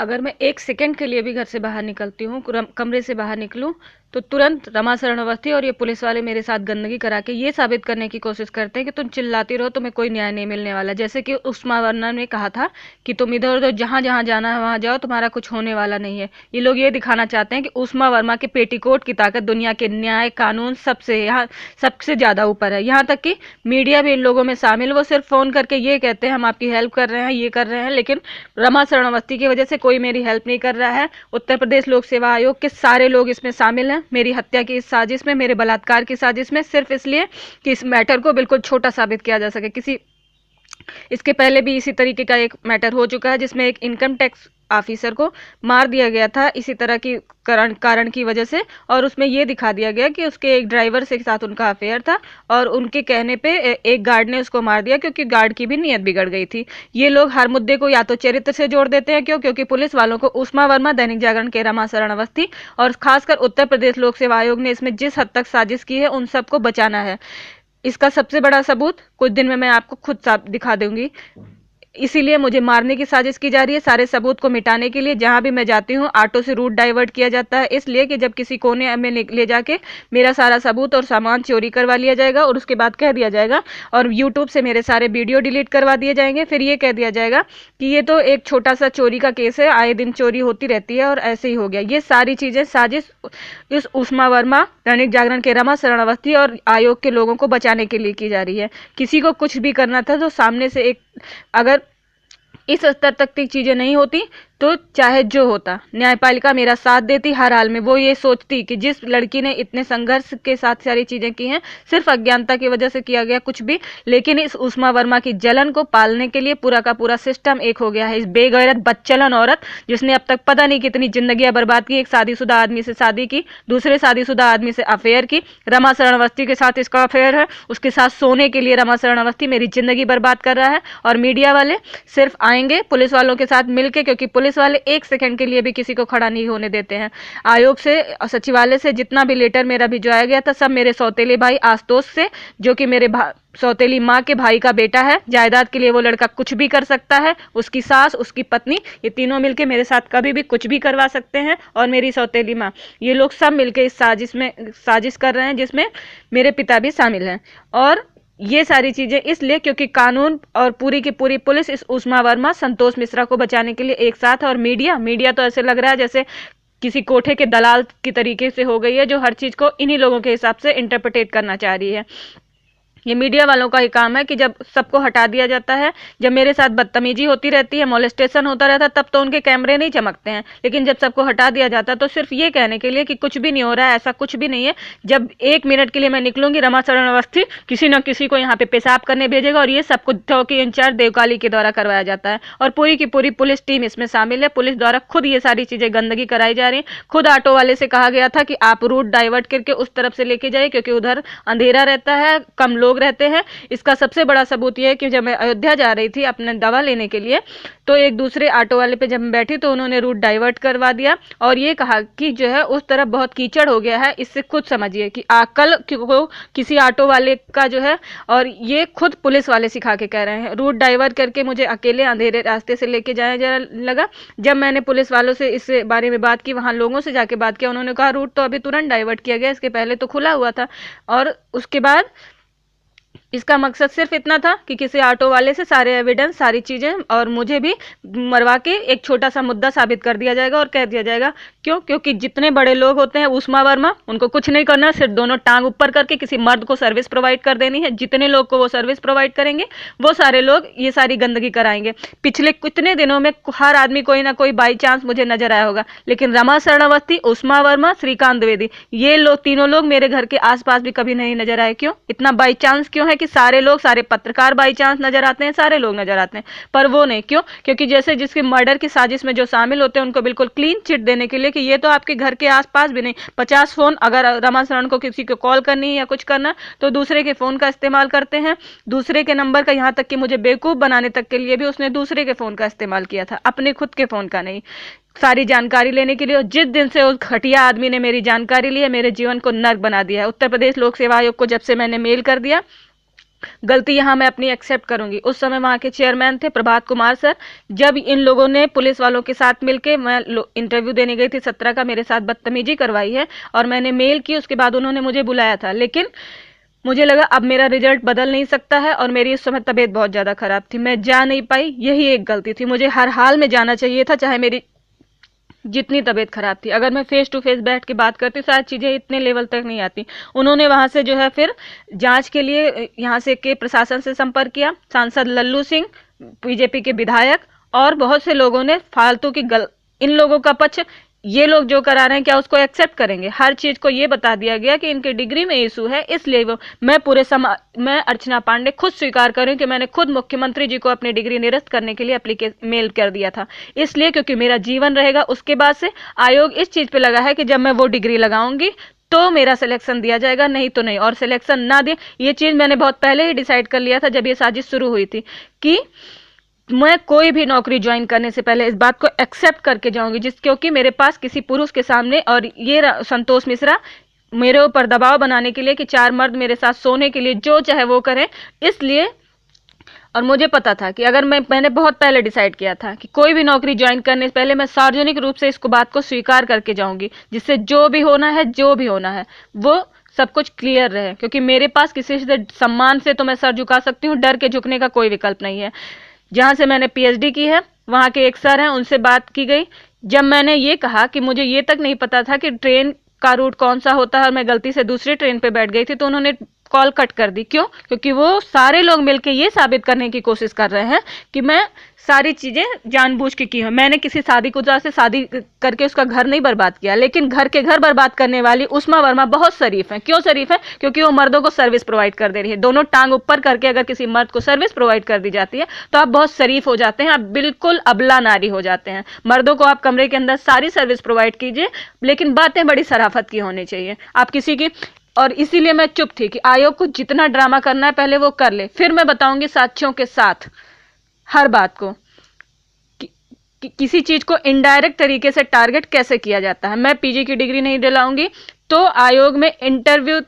अगर मैं 1 सेकंड के लिए भी घर से बाहर निकलती हूँ, कमरे से बाहर निकलूँ, तो तुरंत रमा शरण अवस्थी और ये पुलिस वाले मेरे साथ गंदगी करा के ये साबित करने की कोशिश करते हैं कि तुम चिल्लाती रहो, तुम्हें कोई न्याय नहीं मिलने वाला। जैसे कि उस्मा वर्मा ने कहा था कि तुम इधर-उधर जहाँ-जहाँ जाना है वहाँ जाओ, तुम्हारा कुछ होने वाला नहीं है। ये लोग ये दिखाना चाहते हैं कि उस्मा वर्मा के पेटीकोट की ताकत दुनिया के न्याय, कानून सबसे यहाँ सबसे ज़्यादा ऊपर है। यहाँ तक कि मीडिया भी इन लोगों में शामिल, वो सिर्फ फ़ोन करके ये कहते हैं हम आपकी हेल्प कर रहे हैं, ये कर रहे हैं, लेकिन रमा शरण अवस्थी की वजह से कोई मेरी हेल्प नहीं कर रहा है। उत्तर प्रदेश लोक सेवा आयोग के सारे लोग इसमें शामिल हैं, मेरी हत्या की इस साजिश में, मेरे बलात्कार की साजिश में, सिर्फ इसलिए कि इस मैटर को बिल्कुल छोटा साबित किया जा सके। इसके पहले भी इसी तरीके का एक मैटर हो चुका है जिसमें एक इनकम टैक्स ऑफिसर को मार दिया गया था इसी तरह की कारण की वजह से, और उसमें ये दिखा दिया गया कि उसके एक ड्राइवर से साथ उनका अफेयर था और उनके कहने पे एक गार्ड ने उसको मार दिया क्योंकि गार्ड की भी नीयत बिगड़ गई थी। ये लोग हर मुद्दे को या तो चरित्र से जोड़ देते हैं, क्योंकि पुलिस वालों को उस्मा वर्मा, दैनिक जागरण के रमा शरण अवस्थी और खासकर उत्तर प्रदेश लोक सेवा आयोग ने इसमें जिस हद तक साजिश की है उन सबको बचाना है। इसका सबसे बड़ा सबूत कुछ दिन में मैं आपको खुद साफ दिखा दूंगी। इसीलिए मुझे मारने की साजिश की जा रही है, सारे सबूत को मिटाने के लिए। जहां भी मैं जाती हूँ ऑटो से रूट डाइवर्ट किया जाता है, इसलिए कि जब किसी कोने में ले जाके मेरा सारा सबूत और सामान चोरी करवा लिया जाएगा और उसके बाद कह दिया जाएगा और यूट्यूब से मेरे सारे वीडियो डिलीट करवा दिए जाएंगे। फिर ये कह दिया जाएगा कि ये तो एक छोटा सा चोरी का केस है, आए दिन चोरी होती रहती है और ऐसे ही हो गया। ये सारी चीजें साजिश इस उस्मा वर्मा, दैनिक जागरण के रमा शरण अवस्थी और आयोग के लोगों को बचाने के लिए की जा रही है। किसी को कुछ भी करना था तो सामने से एक, अगर इस स्तर तक की चीजें नहीं होती तो चाहे जो होता, न्यायपालिका मेरा साथ देती हर हाल में। वो ये सोचती कि जिस लड़की ने इतने संघर्ष के साथ सारी चीजें की हैं, सिर्फ अज्ञानता की वजह से किया गया कुछ भी, लेकिन इस उस्मा वर्मा की जलन को पालने के लिए पूरा का पूरा सिस्टम एक हो गया है। इस बेगैरत बच्चलन औरत जिसने अब तक पता नहीं कितनी जिंदगियां बर्बाद की, एक शादीशुदा आदमी से शादी की, दूसरे शादीशुदा आदमी से अफेयर की, रमा शरण अवस्थी के साथ इसका अफेयर है, उसके साथ सोने के लिए रमा शरण अवस्थी मेरी जिंदगी बर्बाद कर रहा है। और मीडिया वाले सिर्फ आएंगे पुलिस वालों के साथ मिलके, क्योंकि पुलिस वाले 1 सेकंड के लिए भी किसी को खड़ा नहीं होने देते हैं। आयोग से, सचिवालय से जितना भी लेटर मेरा भिजवाया गया था, सब मेरे सौतेले भाई आशुतोष से, जो कि मेरे सौतेली माँ के भाई का बेटा है। जायदाद के लिए वो लड़का कुछ भी कर सकता है, उसकी सास, उसकी पत्नी, ये तीनों मिलके मेरे साथ कभी भी कुछ भी करवा सकते हैं। और मेरी सौतेली माँ, ये लोग सब मिलके इस साजिश कर रहे हैं जिसमें मेरे पिता भी शामिल हैं। और ये सारी चीजें इसलिए क्योंकि कानून और पूरी की पूरी पुलिस इस उस्मा वर्मा, संतोष मिश्रा को बचाने के लिए एक साथ है। और मीडिया तो ऐसे लग रहा है जैसे किसी कोठे के दलाल की तरीके से हो गई है, जो हर चीज को इन्हीं लोगों के हिसाब से इंटरप्रेटेट करना चाह रही है। ये मीडिया वालों का ही काम है कि जब सबको हटा दिया जाता है, जब मेरे साथ बदतमीजी होती रहती है, मोलेस्टेशन होता रहता है, तब तो उनके कैमरे नहीं चमकते हैं। लेकिन जब सबको हटा दिया जाता है तो सिर्फ ये कहने के लिए कि कुछ भी नहीं हो रहा है, ऐसा कुछ भी नहीं है। जब 1 मिनट के लिए मैं निकलूंगी, रमा शरण अवस्थी किसी न किसी को यहाँ पे पेशाब करने भेजेगा और ये सब कुछ चौकी इंचार्ज देवकाली के द्वारा करवाया जाता है। और पूरी की पूरी पुलिस टीम इसमें शामिल है। पुलिस द्वारा खुद ये सारी चीजें गंदगी कराई जा रही है। खुद ऑटो वाले से कहा गया था कि आप रूट डाइवर्ट करके उस तरफ से लेके जाइए, क्योंकि उधर अंधेरा रहता है, कम लोग रहते हैं। इसका सबसे बड़ा सबूत यह है कि जब मैं अयोध्या जा रही थी अपने दवा लेने के लिए, तो एक दूसरे ऑटो वाले पे जब मैं बैठी तो उन्होंने रूट डाइवर्ट करवा दिया और ये कहा कि जो है उस तरफ बहुत कीचड़ हो गया है। इससे खुद समझिए कि अक्ल को किसी ऑटो वाले का जो है, और ये खुद पुलिस वाले सिखा के कह रहे हैं। रूट डाइवर्ट करके मुझे अकेले अंधेरे रास्ते से लेके जाया लगा। जब मैंने पुलिस वालों से इस बारे में बात की, वहां लोगों से जाके बात किया, उन्होंने कहा रूट तो अभी तुरंत डाइवर्ट किया गया, इसके पहले तो खुला हुआ था। और उसके बाद इसका मकसद सिर्फ इतना था कि किसी ऑटो वाले से सारे एविडेंस, सारी चीजें और मुझे भी मरवा के एक छोटा सा मुद्दा साबित कर दिया जाएगा और कह दिया जाएगा। क्यों? क्योंकि जितने बड़े लोग होते हैं उस्मा वर्मा, उनको कुछ नहीं करना, सिर्फ दोनों टांग ऊपर करके किसी मर्द को सर्विस प्रोवाइड कर देनी है। जितने लोग को वो सर्विस प्रोवाइड करेंगे वो सारे लोग ये सारी गंदगी कराएंगे। पिछले कितने दिनों में हर आदमी कोई ना कोई बाई चांस मुझे नजर आया होगा, लेकिन रमा शरण अवस्थी, उस्मा वर्मा, श्रीकांत द्विवेदी, ये लोग तीनों लोग मेरे घर के आसपास भी कभी नहीं नजर आए। क्यों? इतना बाई चांस क्यों है कि सारे लोग, सारे पत्रकार बाई चांस नजर आते हैं, सारे लोग नजर आते हैं, पर वो नहीं। क्यों? क्योंकि जैसे जिसके मर्डर की साजिश में जो शामिल होते हैं उनको बिल्कुल क्लीन चिट देने के लिए कि ये तो आपके घर के आसपास भी नहीं। 50 फोन अगर रमा शरण को किसी को कॉल करनी है या कुछ करना तो दूसरे के फोन का इस्तेमाल करते हैं, दूसरे के नंबर का, यहाँ तक कि मुझे बेवकूफ बनाने तक के लिए भी उसने दूसरे के फोन का इस्तेमाल किया था, अपने खुद के फोन का नहीं, सारी जानकारी लेने के लिए। और जिस दिन से उस घटिया आदमी ने मेरी जानकारी ली है, मेरे जीवन को नर्क बना दिया है। उत्तर प्रदेश लोक सेवा आयोग को जब से मैंने मेल कर दिया गलती यहाँ मैं अपनी एक्सेप्ट करूंगी। उस समय वहाँ के चेयरमैन थे प्रभात कुमार सर। जब इन लोगों ने पुलिस वालों के साथ मिलके, मैं इंटरव्यू देने गई थी 17 का, मेरे साथ बदतमीजी करवाई है और मैंने मेल की, उसके बाद उन्होंने मुझे बुलाया था, लेकिन मुझे लगा अब मेरा रिजल्ट बदल नहीं सकता है और मेरी उस समय तबीयत बहुत ज़्यादा खराब थी, मैं जा नहीं पाई। यही एक गलती थी, मुझे हर हाल में जाना चाहिए था, चाहे मेरी जितनी तबीयत खराब थी। अगर मैं फेस टू फेस बैठ के बात करती शायद चीज़ें इतने लेवल तक नहीं आती। उन्होंने वहाँ से जो है फिर जांच के लिए यहाँ से के प्रशासन से संपर्क किया। सांसद लल्लू सिंह, बीजेपी के विधायक और बहुत से लोगों ने फालतू की इन लोगों का पक्ष, ये लोग जो करा रहे हैं क्या उसको एक्सेप्ट करेंगे? हर चीज को ये बता दिया गया कि इनके डिग्री में इशू है, इसलिए वो मैं अर्चना पांडे खुद स्वीकार करूं कि मैंने खुद मुख्यमंत्री जी को अपनी डिग्री निरस्त करने के लिए मेल कर दिया था, इसलिए क्योंकि मेरा जीवन रहेगा। उसके बाद से आयोग इस चीज पे लगा है कि जब मैं वो डिग्री लगाऊंगी तो मेरा सिलेक्शन दिया जाएगा, नहीं तो नहीं। और सिलेक्शन ना दे, ये चीज मैंने बहुत पहले ही डिसाइड कर लिया था जब ये साजिश शुरू हुई थी कि मैं कोई भी नौकरी ज्वाइन करने से पहले इस बात को एक्सेप्ट करके जाऊंगी, क्योंकि मेरे पास किसी पुरुष के सामने, और ये संतोष मिश्रा मेरे ऊपर दबाव बनाने के लिए कि 4 मर्द मेरे साथ सोने के लिए जो चाहे वो करें, इसलिए। और मुझे पता था कि अगर मैंने बहुत पहले डिसाइड किया था कि कोई भी नौकरी ज्वाइन करने से पहले मैं सार्वजनिक रूप से इसको बात को स्वीकार करके जाऊंगी, जिससे जो भी होना है वो सब कुछ क्लियर रहे, क्योंकि मेरे पास किसी से सम्मान से तो मैं सर झुका सकती हूँ, डर के झुकने का कोई विकल्प नहीं है। जहाँ से मैंने पीएचडी की है वहाँ के एक सर हैं, उनसे बात की गई। जब मैंने ये कहा कि मुझे ये तक नहीं पता था कि ट्रेन का रूट कौन सा होता है और मैं गलती से दूसरी ट्रेन पे बैठ गई थी, तो उन्होंने कॉल कट कर दी। क्यों? क्योंकि वो सारे लोग मिलके ये साबित करने की कोशिश कर रहे हैं कि मैं सारी चीजें जानबूझ के की हूँ। मैंने किसी शादीशुदा से शादी करके उसका घर नहीं बर्बाद किया, लेकिन घर के घर बर्बाद करने वाली उष्मा वर्मा बहुत शरीफ है। क्यों शरीफ है? क्योंकि वो मर्दों को सर्विस प्रोवाइड कर दे रही है। दोनों टांग ऊपर करके अगर किसी मर्द को सर्विस प्रोवाइड कर दी जाती है तो आप बहुत शरीफ हो जाते हैं, आप बिल्कुल अबला नारी हो जाते हैं। मर्दों को आप कमरे के अंदर सारी सर्विस प्रोवाइड कीजिए, लेकिन बातें बड़ी शराफत की होनी चाहिए। आप किसी की, और इसीलिए मैं चुप थी कि आयोग को जितना ड्रामा करना है पहले वो कर ले, फिर मैं बताऊंगी साक्ष्यों के साथ हर बात को किसी चीज को इनडायरेक्ट तरीके से टारगेट कैसे किया जाता है। मैं पीजी की डिग्री नहीं दिलाऊंगी तो आयोग में इंटरव्यू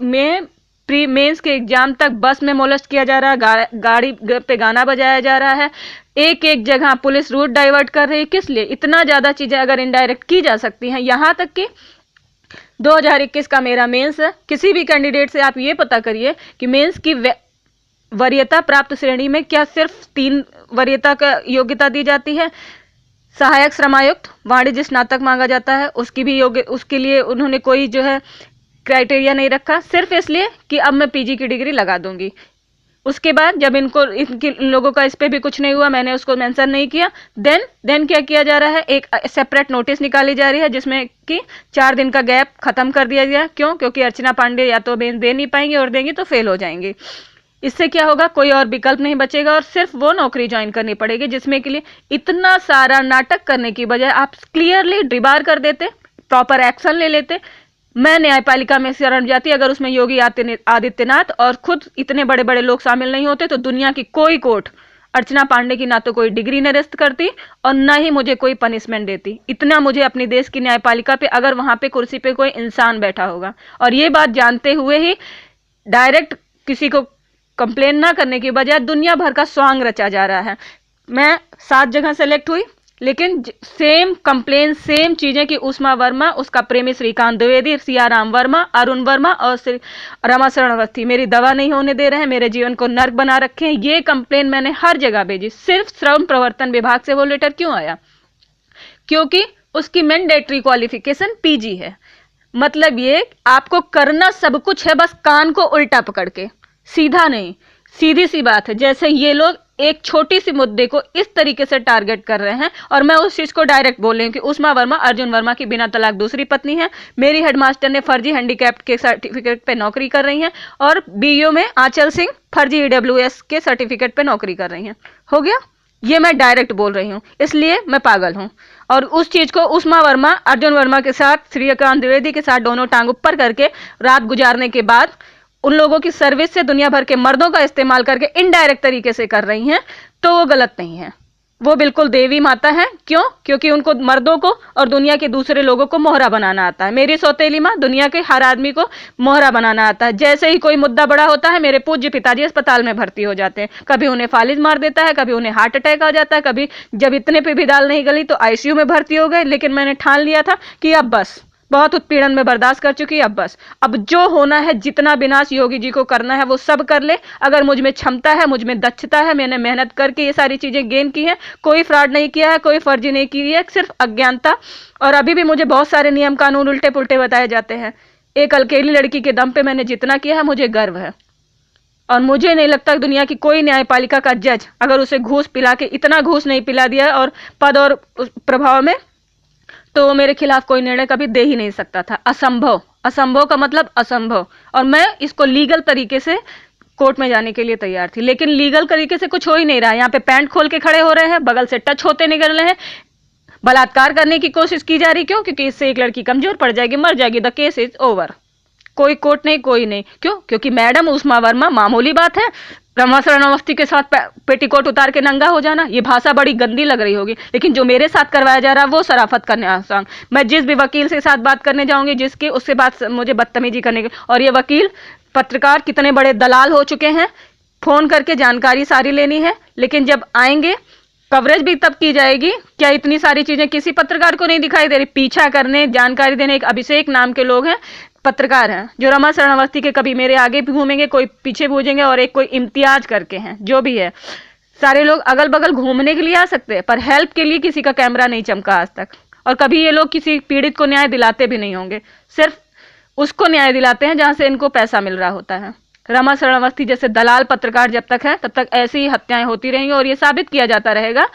में प्री मेंस के एग्जाम तक बस में मोलेस्ट किया जा रहा है, गाड़ी पे गाना बजाया जा रहा है, एक एक जगह पुलिस रूट डाइवर्ट कर रही है। किस लिए? इतना ज्यादा चीजें अगर इनडायरेक्ट की जा सकती हैं। यहाँ तक कि 2021 का मेरा मेंस है, किसी भी कैंडिडेट से आप ये पता करिए कि मेंस की वरीयता प्राप्त श्रेणी में क्या सिर्फ 3 वरीयता का योग्यता दी जाती है। सहायक श्रमायुक्त वाणिज्य स्नातक मांगा जाता है, उसकी भी उसके लिए उन्होंने कोई जो है क्राइटेरिया नहीं रखा, सिर्फ इसलिए कि अब मैं पीजी की डिग्री लगा दूंगी। उसके बाद जब इन लोगों का इस पे भी कुछ नहीं हुआ, मैंने उसको मेंशन नहीं किया, देन क्या किया जा रहा है, एक सेपरेट नोटिस निकाली जा रही है जिसमें कि 4 दिन का गैप खत्म कर दिया गया। क्यों? क्योंकि अर्चना पांडे या तो दे नहीं पाएंगे और देंगी तो फेल हो जाएंगे। इससे क्या होगा, कोई और विकल्प नहीं बचेगा और सिर्फ वो नौकरी ज्वाइन करनी पड़ेगी जिसमें के लिए इतना सारा नाटक करने की बजाय आप क्लियरली डिबार कर देते, प्रॉपर एक्शन ले लेते। मैं न्यायपालिका में शरण जाती अगर उसमें योगी आदित्यनाथ और खुद इतने बड़े बड़े लोग शामिल नहीं होते, तो दुनिया की कोई कोर्ट अर्चना पांडे की ना तो कोई डिग्री निरस्त करती और ना ही मुझे कोई पनिशमेंट देती। इतना मुझे अपने देश की न्यायपालिका पे, अगर वहां पे कुर्सी पे कोई इंसान बैठा होगा, और ये बात जानते हुए ही डायरेक्ट किसी को कंप्लेन ना करने की बजाय दुनिया भर का स्वांग रचा जा रहा है। मैं 7 जगह सेलेक्ट हुई, लेकिन सेम कंप्लेन, सेम चीजें कि उष्मा वर्मा, उसका प्रेमी श्रीकांत द्विवेदी, सियाराम वर्मा, अरुण वर्मा और रमाशरण अवस्थी मेरी दवा नहीं होने दे रहे हैं, मेरे जीवन को नर्क बना रखे हैं। ये कंप्लेन मैंने हर जगह भेजी। सिर्फ श्रम प्रवर्तन विभाग से वो लेटर क्यों आया? क्योंकि उसकी मैंडेटरी क्वालिफिकेशन पीजी है। मतलब ये आपको करना सब कुछ है, बस कान को उल्टा पकड़ के, सीधा नहीं। सीधी सी बात है, जैसे ये लोग एक छोटी सी मुद्दे को इस तरीके से टारगेट कर रहे हैं, और मैं उस चीज को डायरेक्ट बोल रही हूँ कि उष्मा वर्मा अर्जुन वर्मा की बिना तलाक दूसरी पत्नी है, मेरी हेडमास्टर ने फर्जी हैंडीकैप्ड के सर्टिफिकेट पे नौकरी कर रही हैं, और बीओ में आंचल सिंह फर्जी ईडब्ल्यूएस के सर्टिफिकेट पे नौकरी कर रही हैं। हो गया? ये मैं डायरेक्ट बोल रही हूँ, इसलिए मैं पागल हूँ। और उस चीज को उष्मा वर्मा अर्जुन वर्मा के साथ, श्रीकांत द्विवेदी के साथ दोनों टांग ऊपर करके रात गुजारने के बाद उन लोगों की सर्विस से दुनिया भर के मर्दों का इस्तेमाल करके इनडायरेक्ट तरीके से कर रही हैं, तो वो गलत नहीं है। वो बिल्कुल देवी माता है। क्यों? क्योंकि उनको मर्दों को और दुनिया के दूसरे लोगों को मोहरा बनाना आता है। मेरी सौतेली माँ दुनिया के हर आदमी को मोहरा बनाना आता है। जैसे ही कोई मुद्दा बड़ा होता है, मेरे पूज्य पिताजी अस्पताल में भर्ती हो जाते हैं। कभी उन्हें फालिज मार देता है, कभी उन्हें हार्ट अटैक आ जाता है, कभी जब इतने पे भी दाल नहीं गली तो आईसीयू में भर्ती हो गए। लेकिन मैंने ठान लिया था कि अब बस, बहुत उत्पीड़न में बर्दाश्त कर चुकी, अब बस, अब जो होना है, जितना विनाश योगी जी को करना है वो सब कर ले। अगर मुझ में क्षमता है, मुझ में दक्षता है, मैंने मेहनत करके ये सारी चीजें गेन की है, कोई फ्रॉड नहीं किया है, कोई फर्जी नहीं की है, सिर्फ अज्ञानता। और अभी भी मुझे बहुत सारे नियम कानून उल्टे पुल्टे बताए जाते हैं। एक अकेली लड़की के दम पे मैंने जितना किया है, मुझे गर्व है। और मुझे नहीं लगता दुनिया की कोई न्यायपालिका का जज अगर उसे घूस पिला के, इतना घूस नहीं पिला दिया और पद और प्रभाव में, तो वो मेरे खिलाफ कोई निर्णय कभी दे ही नहीं सकता था। असंभव, असंभव का मतलब असंभव। और मैं इसको लीगल तरीके से कोर्ट में जाने के लिए तैयार थी, लेकिन लीगल तरीके से कुछ हो ही नहीं रहा। यहाँ पे पैंट खोल के खड़े हो रहे हैं, बगल से टच होते निकल रहे हैं, बलात्कार करने की कोशिश की जा रही। क्यों? क्योंकि इससे एक लड़की कमजोर पड़ जाएगी, मर जाएगी, द केस इज ओवर। कोई कोर्ट नहीं, कोई नहीं। क्यों? क्योंकि मैडम उष्मा वर्मा, मामूली बात है रमाशरण अवस्थी के साथ पेटीकोट उतार के नंगा हो जाना, ये भाषा बड़ी गंदी लग रही होगी, लेकिन जो मेरे साथ करवाया जा रहा है वो शराफत करने आसान। मैं जिस भी वकील से साथ बात करने जाऊंगी, जिसकी उससे बात मुझे बदतमीजी करने की, और ये वकील पत्रकार कितने बड़े दलाल हो चुके हैं। फोन करके जानकारी सारी लेनी है, लेकिन जब आएंगे कवरेज भी तब की जाएगी। क्या इतनी सारी चीजें किसी पत्रकार को नहीं दिखाई दे रही? पीछा करने, जानकारी देने, एक अभिषेक नाम के लोग हैं, पत्रकार हैं, जो रमा शरणावस्थी के कभी मेरे आगे भी घूमेंगे, कोई पीछे भूजेंगे, और एक कोई इम्तियाज करके हैं, जो भी है। सारे लोग अगल बगल घूमने के लिए आ सकते हैं, पर हेल्प के लिए किसी का कैमरा नहीं चमका आज तक। और कभी ये लोग किसी पीड़ित को न्याय दिलाते भी नहीं होंगे, सिर्फ उसको न्याय दिलाते हैं जहां से इनको पैसा मिल रहा होता है। रमा शरणावस्थी जैसे दलाल पत्रकार जब तक है, तब तक ऐसी ही हत्याएं होती रहेंगी, और ये साबित किया जाता रहेगा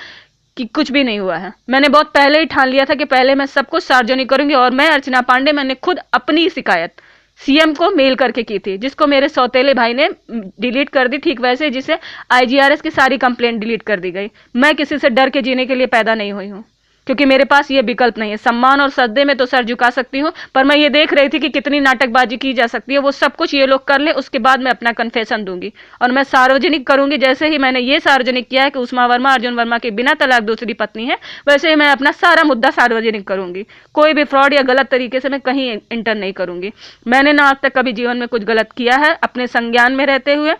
कि कुछ भी नहीं हुआ है। मैंने बहुत पहले ही ठान लिया था कि पहले मैं सब कुछ सार्वजनिक करूंगी। और मैं, अर्चना पांडे, मैंने खुद अपनी शिकायत सीएम को मेल करके की थी, जिसको मेरे सौतेले भाई ने डिलीट कर दी, ठीक वैसे जिसे आईजीआरएस की सारी कंप्लेंट डिलीट कर दी गई। मैं किसी से डर के जीने के लिए पैदा नहीं हुई हूँ, क्योंकि मेरे पास ये विकल्प नहीं है। सम्मान और सद्दे में तो सर झुका सकती हूँ, पर मैं ये देख रही थी कि कितनी नाटकबाजी की जा सकती है। वो सब कुछ ये लोग कर ले, उसके बाद मैं अपना कन्फेशन दूंगी, और मैं सार्वजनिक करूंगी। जैसे ही मैंने ये सार्वजनिक किया है कि उष्मा वर्मा अर्जुन वर्मा की बिना तलाक दूसरी पत्नी है, वैसे ही मैं अपना सारा मुद्दा सार्वजनिक करूंगी। कोई भी फ्रॉड या गलत तरीके से मैं कहीं इंटर नहीं करूंगी। मैंने ना आज तक कभी जीवन में कुछ गलत किया है अपने संज्ञान में रहते हुए।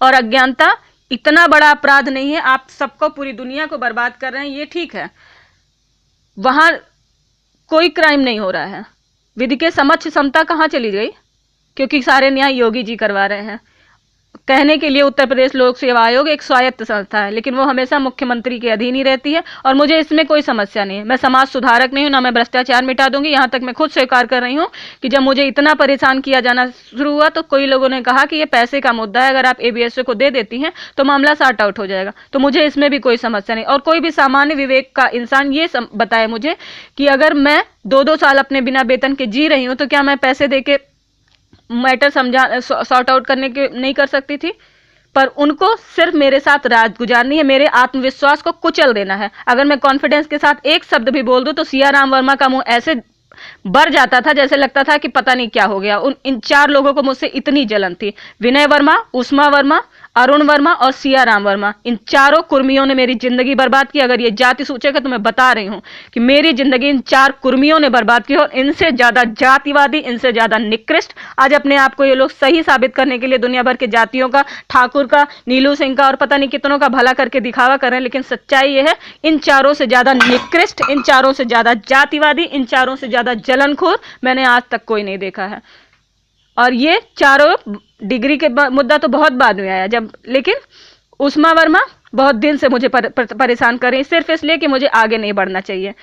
और अज्ञानता इतना बड़ा अपराध नहीं है। आप सबको, पूरी दुनिया को बर्बाद कर रहे हैं, ये ठीक है। वहां कोई क्राइम नहीं हो रहा है। विधि के समक्ष समता कहां चली गई? क्योंकि सारे न्याय योगी जी करवा रहे हैं। कहने के लिए उत्तर प्रदेश लोक सेवा आयोग एक स्वायत्त संस्था है, लेकिन वो हमेशा मुख्यमंत्री के अधीन ही रहती है, और मुझे इसमें कोई समस्या नहीं है। मैं समाज सुधारक नहीं हूं, ना मैं भ्रष्टाचार मिटा दूंगी। यहां तक मैं खुद स्वीकार कर रही हूं कि जब मुझे इतना परेशान किया जाना शुरू हुआ, तो कोई लोगों ने कहा कि ये पैसे का मुद्दा है, अगर आप एबीएसओ को दे देती हैं तो मामला सॉर्ट आउट हो जाएगा। तो मुझे इसमें भी कोई समस्या नहीं। और कोई भी सामान्य विवेक का इंसान ये बताए मुझे कि अगर मैं 2-2 साल अपने बिना वेतन के जी रही हूं, तो क्या मैं पैसे दे के मैटर समझा सॉर्ट आउट करने के नहीं कर सकती थी? पर उनको सिर्फ मेरे साथ रात गुजारनी है, मेरे आत्मविश्वास को कुचल देना है। अगर मैं कॉन्फिडेंस के साथ एक शब्द भी बोल दूं, तो सिया राम वर्मा का मुंह ऐसे भर जाता था जैसे लगता था कि पता नहीं क्या हो गया। इन 4 लोगों को मुझसे इतनी जलन थी। विनय वर्मा, उष्मा वर्मा, अरुण वर्मा और सिया राम वर्मा, इन चारों कुर्मियों ने मेरी जिंदगी बर्बाद की। अगर ये जाति सूचक है तो मैं बता रही हूं कि मेरी जिंदगी इन 4 कुर्मियों ने बर्बाद की, और इनसे ज्यादा जातिवादी, इनसे ज्यादा निकृष्ट आज अपने आप को ये लोग सही साबित करने के लिए दुनिया भर के जातियों का, ठाकुर का, नीलू सिंह का और पता नहीं कितनों का भला करके दिखावा कर रहे हैं। लेकिन सच्चाई ये है, इन चारों से ज्यादा निकृष्ट, इन चारों से ज्यादा जातिवादी, इन चारों से ज्यादा जलनखोर मैंने आज तक कोई नहीं देखा है। और ये चारों डिग्री के मुद्दा तो बहुत बाद में आया जब, लेकिन उष्मा वर्मा बहुत दिन से मुझे परेशान कर रही है, सिर्फ इसलिए कि मुझे आगे नहीं बढ़ना चाहिए।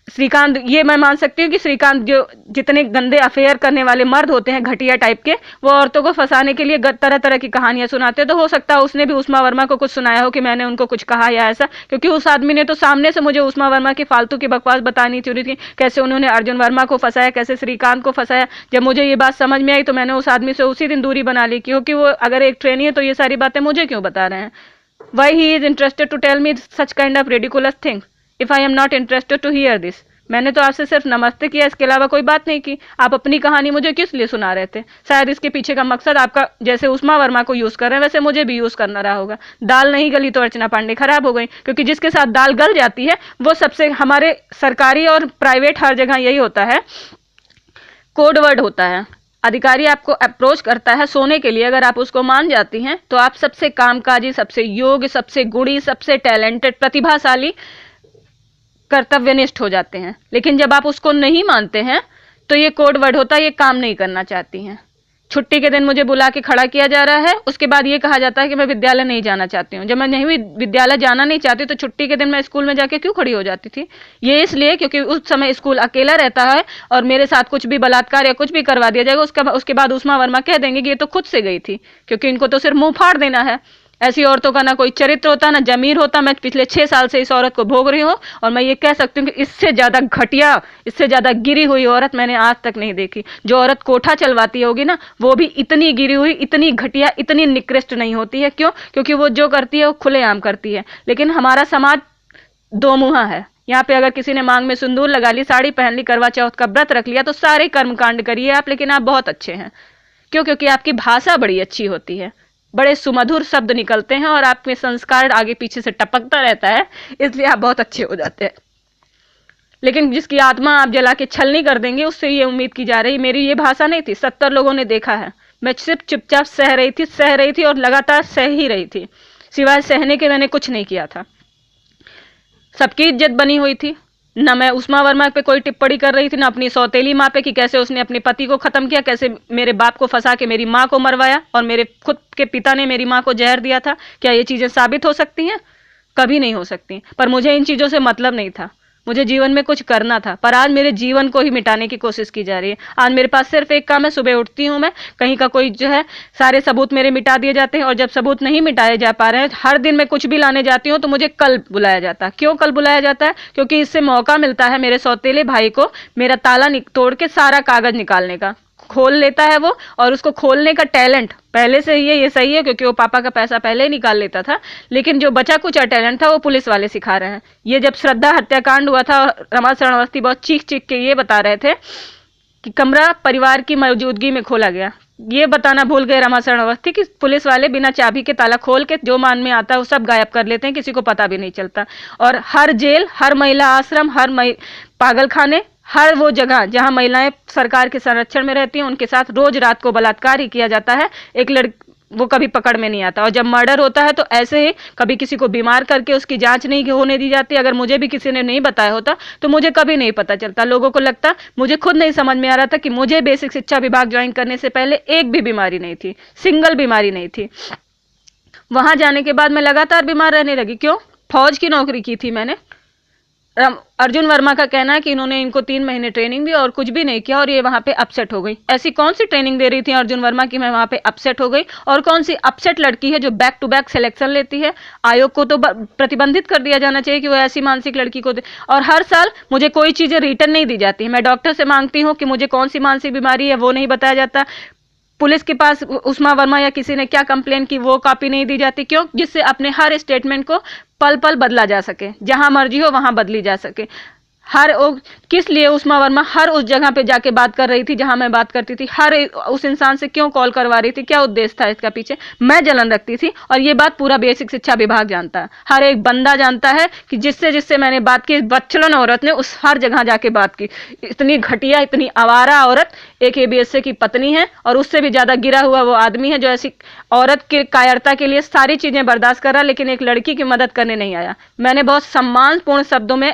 श्रीकांत, ये मैं मान सकती हूँ कि श्रीकांत जो जितने गंदे अफेयर करने वाले मर्द होते हैं, घटिया टाइप के, वो औरतों को फंसाने के लिए तरह तरह की कहानियां सुनाते हैं। तो हो सकता है उसने भी उष्मा वर्मा को कुछ सुनाया हो कि मैंने उनको कुछ कहा या ऐसा, क्योंकि उस आदमी ने तो सामने से मुझे उष्मा वर्मा की फालतू की बकवास बतानी चाहिए थी, कैसे उन्होंने अर्जुन वर्मा को फंसाया, कैसे श्रीकांत को फंसाया। जब मुझे ये बात समझ में आई तो मैंने उस आदमी से उसी दिन दूरी बना ली, क्योंकि वो अगर एक ट्रेनी है तो ये सारी बातें मुझे क्यों बता रहे हैं? Why he is interested to tell me such kind of ridiculous things if I am not interested to hear this? मैंने तो आपसे सिर्फ नमस्ते किया, इसके अलावा कोई बात नहीं की। आप अपनी कहानी मुझे किस लिए सुना रहे थे? शायद इसके पीछे का मकसद आपका जैसे उष्मा वर्मा को यूज कर रहे हैं वैसे मुझे भी यूज करना रहा होगा। दाल नहीं गली तो अर्चना पांडे खराब हो गई, क्योंकि जिसके साथ दाल गल जाती है वो सबसे, हमारे सरकारी और प्राइवेट हर जगह यही होता है, कोड वर्ड होता है। अधिकारी आपको अप्रोच करता है सोने के लिए, अगर आप उसको मान जाती हैं तो आप सबसे कामकाजी, सबसे योग्य, सबसे गुणी, सबसे टैलेंटेड, प्रतिभाशाली, कर्तव्यनिष्ठ हो जाते हैं। लेकिन जब आप उसको नहीं मानते हैं तो ये कोड वर्ड होता है, ये काम नहीं करना चाहती हैं। छुट्टी के दिन मुझे बुला के खड़ा किया जा रहा है, उसके बाद ये कहा जाता है कि मैं विद्यालय नहीं जाना चाहती हूँ। जब मैं नहीं विद्यालय जाना नहीं चाहती तो छुट्टी के दिन मैं स्कूल में जाके क्यों खड़ी हो जाती थी? ये इसलिए क्योंकि उस समय स्कूल अकेला रहता है और मेरे साथ कुछ भी बलात्कार या कुछ भी करवा दिया जाएगा, उसके बाद उष्मा वर्मा कह देंगे कि ये तो खुद से गई थी, क्योंकि इनको तो सिर्फ मुंह फाड़ देना है। ऐसी औरतों का ना कोई चरित्र होता, ना जमीर होता। मैं पिछले 6 साल से इस औरत को भोग रही हूँ और मैं ये कह सकती हूँ कि इससे ज्यादा घटिया, इससे ज्यादा गिरी हुई औरत मैंने आज तक नहीं देखी। जो औरत कोठा चलवाती होगी ना, वो भी इतनी गिरी हुई, इतनी घटिया, इतनी निकृष्ट नहीं होती है। क्यों? क्योंकि वो जो करती है वो खुलेआम करती है। लेकिन हमारा समाज दो मुहा है। यहाँ पे अगर किसी ने मांग में सिंदूर लगा ली, साड़ी पहन ली, करवा चौथ का व्रत रख लिया, तो सारे कर्मकांड करिए आप, लेकिन आप बहुत अच्छे हैं। क्यों? क्योंकि आपकी भाषा बड़ी अच्छी होती है, बड़े सुमधुर शब्द निकलते हैं और आप में संस्कार आगे पीछे से टपकता रहता है, इसलिए आप बहुत अच्छे हो जाते हैं। लेकिन जिसकी आत्मा आप जला के छलनी कर देंगे, उससे ये उम्मीद की जा रही। मेरी ये भाषा नहीं थी, 70 लोगों ने देखा है। मैं सिर्फ चुपचाप सह रही थी और लगातार सह ही रही थी। सिवाय सहने के मैंने कुछ नहीं किया था। सबकी इज्जत बनी हुई थी। न मैं उष्मा वर्मा पे कोई टिप्पणी कर रही थी, ना अपनी सौतेली माँ पे कि कैसे उसने अपने पति को खत्म किया, कैसे मेरे बाप को फंसा के मेरी माँ को मरवाया और मेरे खुद के पिता ने मेरी माँ को जहर दिया था। क्या ये चीजें साबित हो सकती हैं? कभी नहीं हो सकती। पर मुझे इन चीजों से मतलब नहीं था, मुझे जीवन में कुछ करना था। पर आज मेरे जीवन को ही मिटाने की कोशिश की जा रही है। आज मेरे पास सिर्फ एक काम है, सुबह उठती हूँ मैं, कहीं का कोई जो है सारे सबूत मेरे मिटा दिए जाते हैं, और जब सबूत नहीं मिटाए जा पा रहे हैं, हर दिन मैं कुछ भी लाने जाती हूँ तो मुझे कल बुलाया जाता है। क्यों कल बुलाया जाता है? क्योंकि इससे मौका मिलता है मेरे सौतेले भाई को मेरा ताला तोड़ के सारा कागज निकालने का। खोल लेता है वो, और उसको खोलने का टैलेंट पहले से ही है। ये सही है क्योंकि वो पापा का पैसा पहले ही निकाल लेता था, लेकिन जो बचा कुचा टैलेंट था वो पुलिस वाले सिखा रहे हैं। ये जब श्रद्धा हत्याकांड हुआ था, रमाशरण अवस्थी बहुत चीख चीख के ये बता रहे थे कि कमरा परिवार की मौजूदगी में खोला गया। ये बताना भूल गए रमाशरण अवस्थी कि पुलिस वाले बिना चाबी के ताला खोल के जो मान में आता है वो सब गायब कर लेते हैं, किसी को पता भी नहीं चलता। और हर जेल, हर महिला आश्रम, हर पागल खाने, हर वो जगह जहां महिलाएं सरकार के संरक्षण में रहती हैं, उनके साथ रोज रात को बलात्कार ही किया जाता है। एक वो कभी पकड़ में नहीं आता। और जब मर्डर होता है तो ऐसे ही कभी किसी को बीमार करके उसकी जांच नहीं होने दी जाती। अगर मुझे भी किसी ने नहीं बताया होता तो मुझे कभी नहीं पता चलता। लोगों को लगता, मुझे खुद नहीं समझ में आ रहा था कि मुझे बेसिक शिक्षा विभाग ज्वाइन करने से पहले एक भी बीमारी नहीं थी, सिंगल बीमारी नहीं थी। वहां जाने के बाद मैं लगातार बीमार रहने लगी। क्यों? फौज की नौकरी की थी मैंने। अर्जुन वर्मा का कहना है कि इन्होंने इनको 3 महीने ट्रेनिंग दी और कुछ भी नहीं किया और ये वहां पे अपसेट हो गई। ऐसी कौन सी ट्रेनिंग दे रही थी अर्जुन वर्मा कि मैं वहां पे अपसेट हो गई? और कौन सी अपसेट लड़की है जो बैक टू बैक सिलेक्शन लेती है? आयोग को तो प्रतिबंधित कर दिया जाना चाहिए कि वो ऐसी मानसिक लड़की को दे। और हर साल मुझे कोई चीजें रिटर्न नहीं दी जाती। मैं डॉक्टर से मांगती हूँ कि मुझे कौन सी मानसिक बीमारी है, वो नहीं बताया जाता। पुलिस के पास उष्मा वर्मा या किसी ने क्या कंप्लेन की, वो कॉपी नहीं दी जाती। क्यों? जिससे अपने हर स्टेटमेंट को पल पल बदला जा सके, जहां मर्जी हो वहां बदली जा सके। किस लिए उष्मा वर्मा हर उस जगह पे जाके बात कर रही थी जहां मैं बात करती थी? हर उस इंसान से क्यों कॉल करवा रही थी? क्या उद्देश्य था इसका पीछे? मैं जलन रखती थी और ये बात पूरा बेसिक शिक्षा विभाग जानता है। हर एक बंदा जानता है कि जिससे जिससे मैंने बात की, बच्चलन औरत ने उस हर जगह जाके बात की। इतनी घटिया, इतनी आवारा औरत एक ABSA की पत्नी है, और उससे भी ज्यादा गिरा हुआ वो आदमी है जो ऐसी औरत की कायरता के लिए सारी चीजें बर्दाश्त कर रहा, लेकिन एक लड़की की मदद करने नहीं आया। मैंने बहुत सम्मानपूर्ण शब्दों में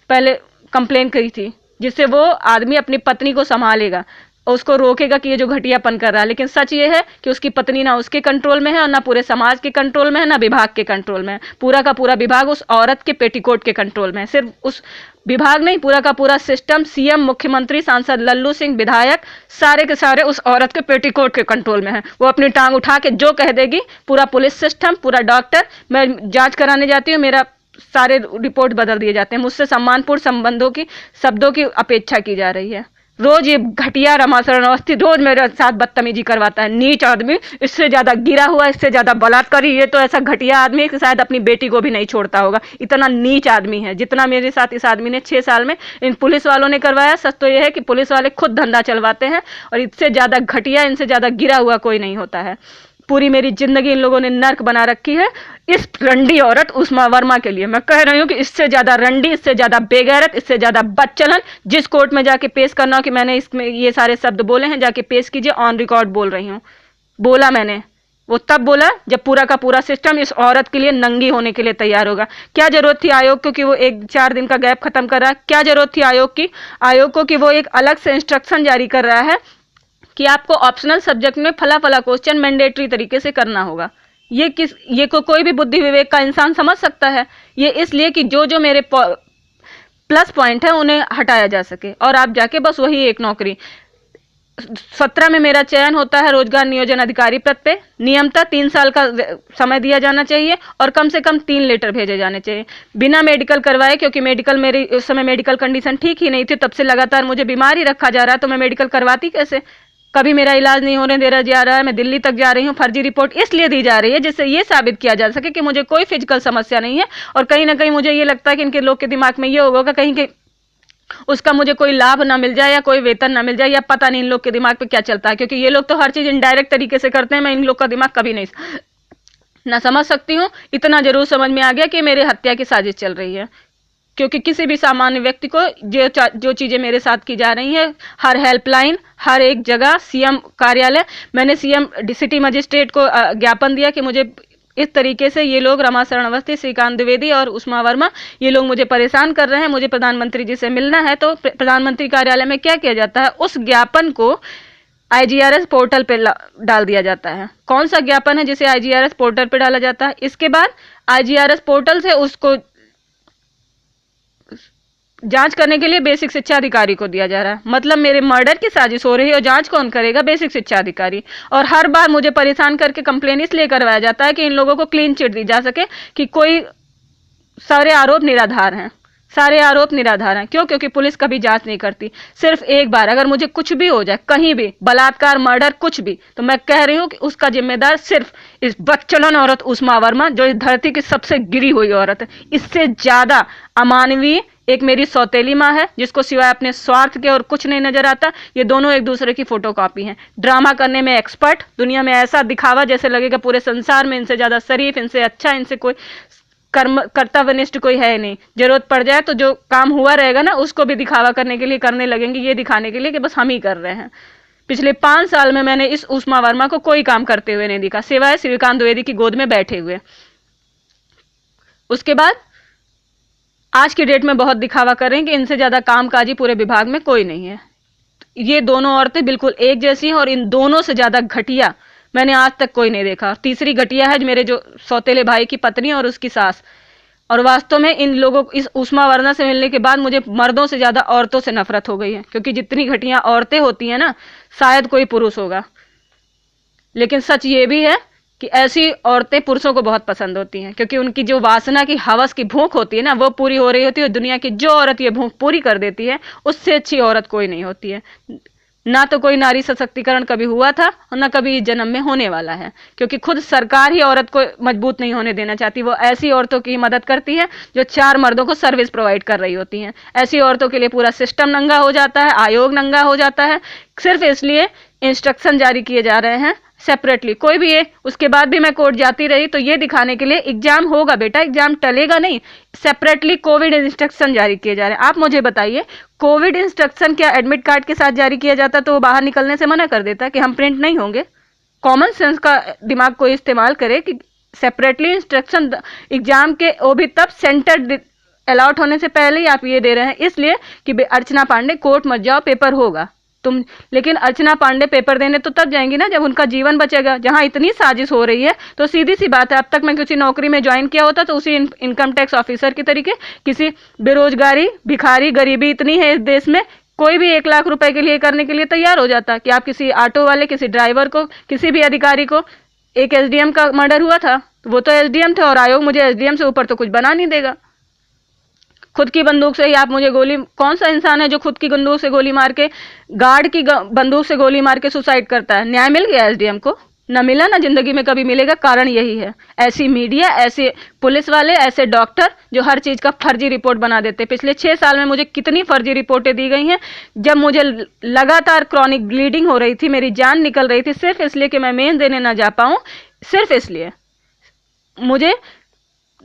पहले कंप्लेन करी थी, जिससे वो आदमी अपनी पत्नी को संभालेगा, उसको रोकेगा कि ये जो घटियापन कर रहा है। लेकिन सच ये है कि उसकी पत्नी ना उसके कंट्रोल में है और ना पूरे समाज के कंट्रोल में है, ना विभाग के कंट्रोल में है। पूरा का पूरा विभाग उस औरत के पेटीकोट के कंट्रोल में है। सिर्फ उस विभाग नहीं, पूरा का पूरा सिस्टम, CM, मुख्यमंत्री, सांसद लल्लू सिंह, विधायक, सारे के सारे उस औरत के पेटीकोट के कंट्रोल में है। वो अपनी टांग उठा के जो कह देगी, पूरा पुलिस सिस्टम, पूरा डॉक्टर, मैं जांच कराने जाती हूँ, मेरा सारे रिपोर्ट बदल दिए जाते हैं। मुझसे सम्मानपूर्ण संबंधों की, शब्दों की अपेक्षा की जा रही है। रोज ये घटिया रमाशरण अवस्थी रोज मेरे साथ बदतमीजी करवाता है। नीच आदमी, इससे ज्यादा गिरा हुआ, इससे ज्यादा बलात्कारी, ये तो ऐसा घटिया आदमी है कि शायद अपनी बेटी को भी नहीं छोड़ता होगा। इतना नीच आदमी है जितना मेरे साथ इस आदमी ने 6 साल में इन पुलिस वालों ने करवाया। सच तो यह है कि पुलिस वाले खुद धंधा चलवाते हैं और इससे ज्यादा घटिया, इनसे ज्यादा गिरा हुआ कोई नहीं होता है। पूरी मेरी जिंदगी इन लोगों ने नर्क बना रखी है इस रंडी औरत उष्मा वर्मा के लिए। मैं कह रही हूँ कि इससे ज्यादा रंडी, इससे ज्यादा बेगैरत, इससे ज्यादा बदचलन जिस कोर्ट में जाके पेश करना हो कि मैंने इसमें ये सारे शब्द बोले हैं, जाके पेश कीजिए। ऑन रिकॉर्ड बोल रही हूँ, बोला मैंने, वो तब बोला जब पूरा का पूरा सिस्टम इस औरत के लिए नंगी होने के लिए तैयार होगा। क्या जरूरत थी आयोग को कि वो 1-4 दिन का गैप खत्म कर रहा है? क्या जरूरत थी आयोग को कि वो एक अलग से इंस्ट्रक्शन जारी कर रहा है कि आपको ऑप्शनल सब्जेक्ट में फला फला क्वेश्चन मैंडेटरी तरीके से करना होगा? ये कोई भी बुद्धि विवेक का इंसान समझ सकता है। ये इसलिए कि जो जो मेरे प्लस पॉइंट है उन्हें हटाया जा सके और आप जाके बस वही एक नौकरी। 17 में मेरा चयन होता है रोजगार नियोजन अधिकारी पद पे। नियमतः 3 साल का समय दिया जाना चाहिए और कम से कम 3 लेटर भेजे जाने चाहिए बिना मेडिकल करवाए, क्योंकि मेडिकल मेरी उस समय मेडिकल कंडीशन ठीक ही नहीं थी। तब से लगातार मुझे बीमार ही रखा जा रहा है, तो मैं मेडिकल करवाती कैसे? कभी मेरा इलाज नहीं होने दे रहा जा रहा है, मैं दिल्ली तक जा रही हूँ। फर्जी रिपोर्ट इसलिए दी जा रही है जिससे ये साबित किया जा सके कि मुझे कोई फिजिकल समस्या नहीं है। और कहीं ना कहीं मुझे ये लगता है कि इनके लोग के दिमाग में ये होगा कहीं के उसका मुझे कोई लाभ ना मिल जाए या कोई वेतन ना मिल जाए, या पता नहीं इन लोग के दिमाग पे क्या चलता है, क्योंकि ये लोग तो हर चीज इनडायरेक्ट तरीके से करते हैं। मैं इन लोग का दिमाग कभी नहीं ना समझ सकती हूँ। इतना जरूर समझ में आ गया कि मेरे हत्या की साजिश चल रही है, क्योंकि किसी भी सामान्य व्यक्ति को जो चीजें मेरे साथ की जा रही हैं, हर हेल्पलाइन, हर एक जगह, सीएम कार्यालय, मैंने सीएम सिटी मजिस्ट्रेट को ज्ञापन दिया कि मुझे इस तरीके से ये लोग रमाशरण अवस्थी, श्रीकांत द्विवेदी और उष्मा वर्मा, ये लोग मुझे परेशान कर रहे हैं, मुझे प्रधानमंत्री जी से मिलना है। तो प्रधानमंत्री कार्यालय में क्या किया जाता है, उस ज्ञापन को आईजीआरएस पोर्टल पे डाल दिया जाता है। कौन सा ज्ञापन है जिसे आईजीआरएस पोर्टल पे डाला जाता है? इसके बाद आईजीआरएस पोर्टल से उसको जांच करने के लिए बेसिक शिक्षा अधिकारी को दिया जा रहा है। मतलब मेरे मर्डर की साजिश हो रही है और जांच कौन करेगा? बेसिक शिक्षा अधिकारी। और हर बार मुझे परेशान करके कंप्लेन इसलिए करवाया जाता है कि इन लोगों को क्लीन चिट दी जा सके कि कोई सारे आरोप निराधार हैं, सारे आरोप निराधार हैं। क्यों? क्योंकि पुलिस कभी जांच नहीं करती। सिर्फ एक बार अगर मुझे कुछ भी हो जाए, कहीं भी बलात्कार, मर्डर, कुछ भी, तो मैं कह रही हूं कि उसका जिम्मेदार सिर्फ इस बदचलन औरत उष्मा वर्मा, जो इस धरती की सबसे गिरी हुई औरत है। इससे ज्यादा अमानवीय एक मेरी सौतेली माँ है जिसको सिवाय अपने स्वार्थ के और कुछ नहीं नजर आता। ये दोनों एक दूसरे की फोटोकॉपी हैं। ड्रामा करने में एक्सपर्ट, दुनिया में ऐसा दिखावा जैसे लगेगा पूरे संसार में इनसे ज्यादा शरीफ, इनसे अच्छा, इनसे कोई कर्तव्यनिष्ठ कोई है नहीं। जरूरत पड़ जाए तो जो काम हुआ रहेगा ना, उसको भी दिखावा करने के लिए करने लगेंगे, ये दिखाने के लिए कि बस हम ही कर रहे हैं। पिछले 5 साल में मैंने इस उष्मा वर्मा को कोई काम करते हुए नहीं दिखा, सिवाय श्रीकांत द्विवेदी की गोद में बैठे हुए। उसके बाद आज की डेट में बहुत दिखावा कर रहे हैं कि इनसे ज्यादा कामकाजी पूरे विभाग में कोई नहीं है। ये दोनों औरतें बिल्कुल एक जैसी हैं और इन दोनों से ज्यादा घटिया मैंने आज तक कोई नहीं देखा। तीसरी घटिया है मेरे जो सौतेले भाई की पत्नी और उसकी सास। और वास्तव में इन लोगों, इस उष्मा वर्मा से मिलने के बाद मुझे मर्दों से ज्यादा औरतों से नफरत हो गई है, क्योंकि जितनी घटिया औरतें होती हैं ना, शायद कोई पुरुष होगा। लेकिन सच ये भी है कि ऐसी औरतें पुरुषों को बहुत पसंद होती हैं, क्योंकि उनकी जो वासना की, हवस की भूख होती है ना, वो पूरी हो रही होती है। दुनिया की जो औरत ये भूख पूरी कर देती है, उससे अच्छी औरत कोई नहीं होती है। ना तो कोई नारी सशक्तिकरण कभी हुआ था और ना कभी इस जन्म में होने वाला है, क्योंकि खुद सरकार ही औरत को मजबूत नहीं होने देना चाहती। वो ऐसी औरतों की मदद करती है जो 4 मर्दों को सर्विस प्रोवाइड कर रही होती हैं। ऐसी औरतों के लिए पूरा सिस्टम नंगा हो जाता है, आयोग नंगा हो जाता है, सिर्फ इसलिए इंस्ट्रक्शन जारी किए जा रहे हैं सेपरेटली। कोई भी है, उसके बाद भी मैं कोर्ट जाती रही तो ये दिखाने के लिए एग्जाम होगा बेटा, एग्जाम टलेगा नहीं। सेपरेटली कोविड इंस्ट्रक्शन जारी किए जा रहे हैं। आप मुझे बताइए, कोविड इंस्ट्रक्शन क्या एडमिट कार्ड के साथ जारी किया जाता तो वो बाहर निकलने से मना कर देता कि हम प्रिंट नहीं होंगे? कॉमन सेंस का दिमाग को इस्तेमाल करे कि सेपरेटली इंस्ट्रक्शन एग्जाम के, वो भी तब सेंटर अलॉट होने से पहले ही आप ये दे रहे हैं, इसलिए कि अर्चना पांडे कोर्ट मत जाओ, पेपर होगा तुम। लेकिन अर्चना पांडे पेपर देने तो तब जाएंगी ना जब उनका जीवन बचेगा। जहां इतनी साजिश हो रही है तो सीधी सी बात है, अब तक मैं किसी नौकरी में ज्वाइन किया होता तो उसी इनकम टैक्स ऑफिसर की तरीके, किसी बेरोजगारी, भिखारी, गरीबी इतनी है इस देश में, कोई भी 1 लाख रुपए के लिए करने के लिए तैयार हो जाता कि आप किसी ऑटो वाले, किसी ड्राइवर को, किसी भी अधिकारी को। एक एसडीएम का मर्डर हुआ था, वो तो एसडीएम थे और आयोग मुझे एसडीएम से ऊपर तो कुछ बना नहीं देगा। खुद की बंदूक से ही आप मुझे गोली, कौन सा इंसान है जो खुद की बंदूक से गोली मार के, गार्ड की बंदूक से गोली मार के सुसाइड करता है? न्याय मिल गया एसडीएम को? ना मिला, ना जिंदगी में कभी मिलेगा। कारण यही है, ऐसी मीडिया, ऐसे पुलिस वाले, ऐसे डॉक्टर जो हर चीज का फर्जी रिपोर्ट बना देते। पिछले 6 साल में मुझे कितनी फर्जी रिपोर्टें दी गई हैं, जब मुझे लगातार क्रॉनिक ब्लीडिंग हो रही थी, मेरी जान निकल रही थी, सिर्फ इसलिए कि मैं मेन देने ना जा पाऊं, सिर्फ इसलिए मुझे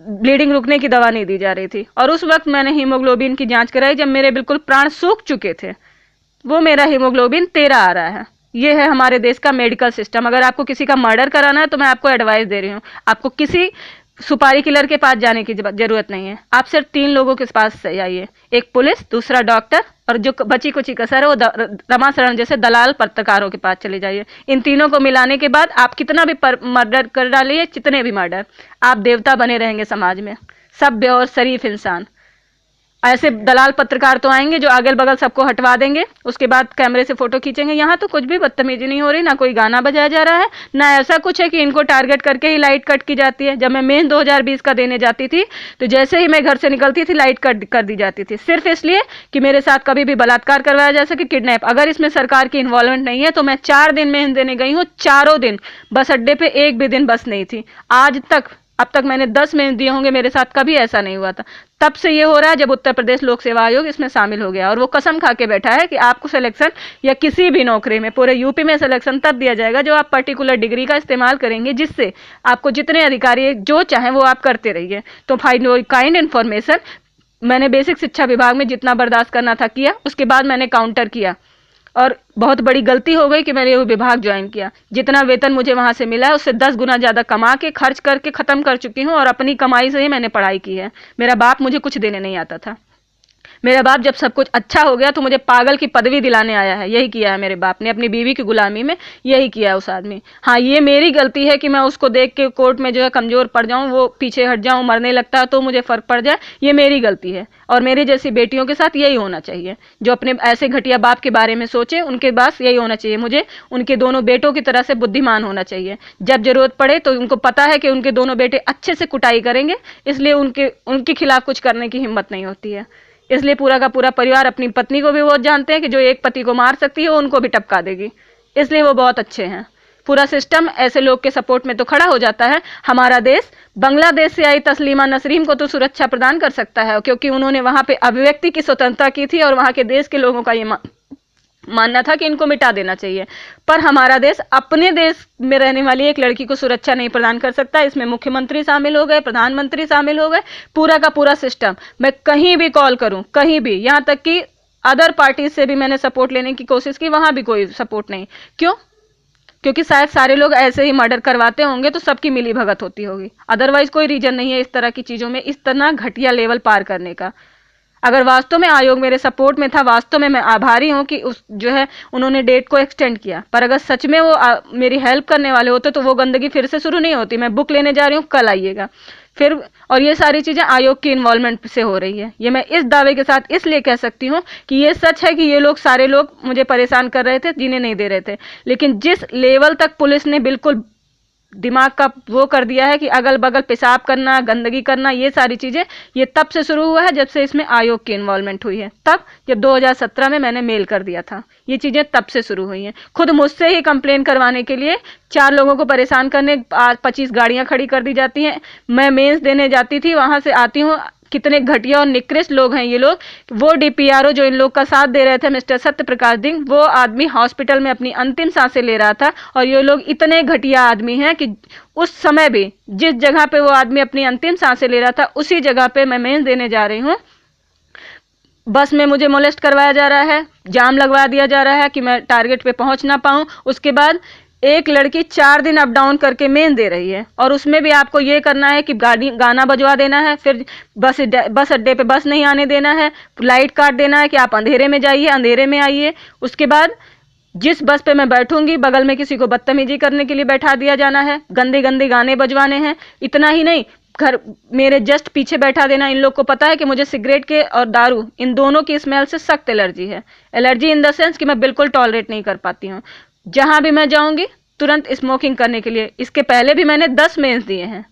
ब्लीडिंग रुकने की दवा नहीं दी जा रही थी। और उस वक्त मैंने हीमोग्लोबिन की जांच कराई जब मेरे बिल्कुल प्राण सूख चुके थे। वो मेरा हीमोग्लोबिन 13 आ रहा है। ये है हमारे देश का मेडिकल सिस्टम। अगर आपको किसी का मर्डर कराना है तो मैं आपको एडवाइस दे रही हूँ, आपको किसी सुपारी किलर के पास जाने की जरूरत नहीं है। आप सिर्फ 3 लोगों के पास जाइए, एक पुलिस, दूसरा डॉक्टर, और जो बची कुची कसर है वो रमाशरण जैसे दलाल पत्रकारों के पास चले जाइए। इन तीनों को मिलाने के बाद आप कितना भी मर्डर कर डालिए, जितने भी मर्डर, आप देवता बने रहेंगे समाज में, सभ्य और शरीफ इंसान। ऐसे दलाल पत्रकार तो आएंगे जो अगल बगल सबको हटवा देंगे, उसके बाद कैमरे से फोटो खींचेंगे। यहाँ तो कुछ भी बदतमीजी नहीं हो रही, ना कोई गाना बजाया जा रहा है, ना ऐसा कुछ है कि इनको टारगेट करके ही लाइट कट की जाती है। जब मैं मेन 2020 का देने जाती थी तो जैसे ही मैं घर से निकलती थी लाइट कट कर दी जाती थी, सिर्फ इसलिए कि मेरे साथ कभी भी बलात्कार करवाया जा सके, किडनैप। अगर इसमें सरकार की इन्वॉल्वमेंट नहीं है तो मैं 4 दिन मेन देने गई हूँ, चारों दिन बस अड्डे पे एक भी दिन बस नहीं थी। आज तक, अब तक मैंने 10 मेंस दिए होंगे, मेरे साथ कभी ऐसा नहीं हुआ था। तब से ये हो रहा है जब उत्तर प्रदेश लोक सेवा आयोग इसमें शामिल हो गया, और वो कसम खा के बैठा है कि आपको सिलेक्शन या किसी भी नौकरी में पूरे यूपी में सिलेक्शन तब दिया जाएगा जो आप पर्टिकुलर डिग्री का इस्तेमाल करेंगे, जिससे आपको जितने अधिकारी जो चाहें वो आप करते रहिए। तो काइंड इन्फॉर्मेशन मैंने बेसिक शिक्षा विभाग में जितना बर्दाश्त करना था किया, उसके बाद मैंने काउंटर किया, और बहुत बड़ी गलती हो गई कि मैंने वो विभाग ज्वाइन किया। जितना वेतन मुझे वहां से मिला है उससे 10 गुना ज्यादा कमा के खर्च करके खत्म कर चुकी हूँ, और अपनी कमाई से ही मैंने पढ़ाई की है। मेरा बाप मुझे कुछ देने नहीं आता था। मेरा बाप जब सब कुछ अच्छा हो गया तो मुझे पागल की पदवी दिलाने आया है। यही किया है मेरे बाप ने अपनी बीवी की गुलामी में, यही किया है उस आदमी। हाँ, ये मेरी गलती है कि मैं उसको देख के कोर्ट में जो है कमजोर पड़ जाऊं, वो पीछे हट जाऊं, मरने लगता है तो मुझे फर्क पड़ जाए, ये मेरी गलती है। और मेरी जैसी बेटियों के साथ यही होना चाहिए, जो अपने ऐसे घटिया बाप के बारे में सोचे, उनके पास यही होना चाहिए। मुझे उनके दोनों बेटों की तरह से बुद्धिमान होना चाहिए। जब जरूरत पड़े तो उनको पता है कि उनके दोनों बेटे अच्छे से कुटाई करेंगे, इसलिए उनके खिलाफ कुछ करने की हिम्मत नहीं होती है। इसलिए पूरा का पूरा परिवार, अपनी पत्नी को भी वो जानते हैं कि जो एक पति को मार सकती है उनको भी टपका देगी, इसलिए वो बहुत अच्छे हैं। पूरा सिस्टम ऐसे लोग के सपोर्ट में तो खड़ा हो जाता है। हमारा देश बांग्लादेश से आई तस्लीमा नसरीन को तो सुरक्षा प्रदान कर सकता है, क्योंकि उन्होंने वहां पे अभिव्यक्ति की स्वतंत्रता की थी, और वहां के देश के लोगों का ये मानना था कि इनको मिटा देना चाहिए। पर हमारा देश अपने देश में रहने वाली एक लड़की को सुरक्षा नहीं प्रदान कर सकता। इसमें मुख्यमंत्री शामिल हो गए, प्रधानमंत्री शामिल हो गए, पूरा का पूरा सिस्टम। मैं कहीं भी कॉल करूं, कहीं भी, यहाँ तक कि अदर पार्टी से भी मैंने सपोर्ट लेने की कोशिश की, वहां भी कोई सपोर्ट नहीं। क्यों? क्योंकि शायद सारे लोग ऐसे ही मर्डर करवाते होंगे तो सबकी मिली भगत होती होगी, अदरवाइज कोई रीजन नहीं है इस तरह की चीजों में इस तरह घटिया लेवल पार करने का। अगर वास्तव में आयोग मेरे सपोर्ट में था, वास्तव में मैं आभारी हूं कि उस जो है उन्होंने डेट को एक्सटेंड किया, पर अगर सच में वो मेरी हेल्प करने वाले होते तो वो गंदगी फिर से शुरू नहीं होती। मैं बुक लेने जा रही हूँ, कल आइएगा फिर। और ये सारी चीजें आयोग की इन्वॉल्वमेंट से हो रही है, ये मैं इस दावे के साथ इसलिए कह सकती हूँ कि ये सच है कि ये लोग, सारे लोग मुझे परेशान कर रहे थे, जीने नहीं दे रहे थे। लेकिन जिस लेवल तक पुलिस ने बिल्कुल दिमाग का वो कर दिया है कि अगल बगल पेशाब करना, गंदगी करना, ये सारी चीजें, ये तब से शुरू हुआ है जब से इसमें आयोग की इन्वॉल्वमेंट हुई है। तब जब 2017 में मैंने मेल कर दिया था, ये चीजें तब से शुरू हुई हैं। खुद मुझसे ही कंप्लेन करवाने के लिए 4 लोगों को परेशान करने 25 गाड़ियां खड़ी कर दी जाती हैं। मैं मेंस देने जाती थी, वहां से आती हूँ, कितने घटिया और निकृष्ट लोग हैं ये लोग। वो डीपीआरओ जो इन लोग का साथ दे रहे थे, मिस्टर सत्य प्रकाश सिंह, वो आदमी हॉस्पिटल में अपनी अंतिम सांसें ले रहा था, और ये लोग इतने घटिया आदमी हैं कि उस समय भी जिस जगह पे वो आदमी अपनी अंतिम सांसें ले रहा था, उसी जगह पे मैं मेंस देने जा रही हूँ, बस में मुझे मोलेस्ट करवाया जा रहा है, जाम लगवा दिया जा रहा है कि मैं टारगेट पे पहुंच ना पाऊं। उसके बाद एक लड़की 4 दिन अप डाउन करके मेन दे रही है, और उसमें भी आपको ये करना है कि गाना बजवा देना है, फिर बस अड्डे पे बस नहीं आने देना है, लाइट काट देना है कि आप अंधेरे में जाइए, अंधेरे में आइए। उसके बाद जिस बस पे मैं बैठूंगी बगल में किसी को बदतमीजी करने के लिए बैठा दिया जाना है, गंदे गंदे गाने बजवाने हैं। इतना ही नहीं, घर मेरे जस्ट पीछे बैठा देना। इन लोग को पता है कि मुझे सिगरेट के और दारू, इन दोनों की स्मेल से सख्त एलर्जी है। एलर्जी इन द सेंस कि मैं बिल्कुल टॉलरेट नहीं कर पाती हूँ। जहां भी मैं जाऊंगी तुरंत स्मोकिंग करने के लिए। इसके पहले भी मैंने 10 मेंस दिए हैं,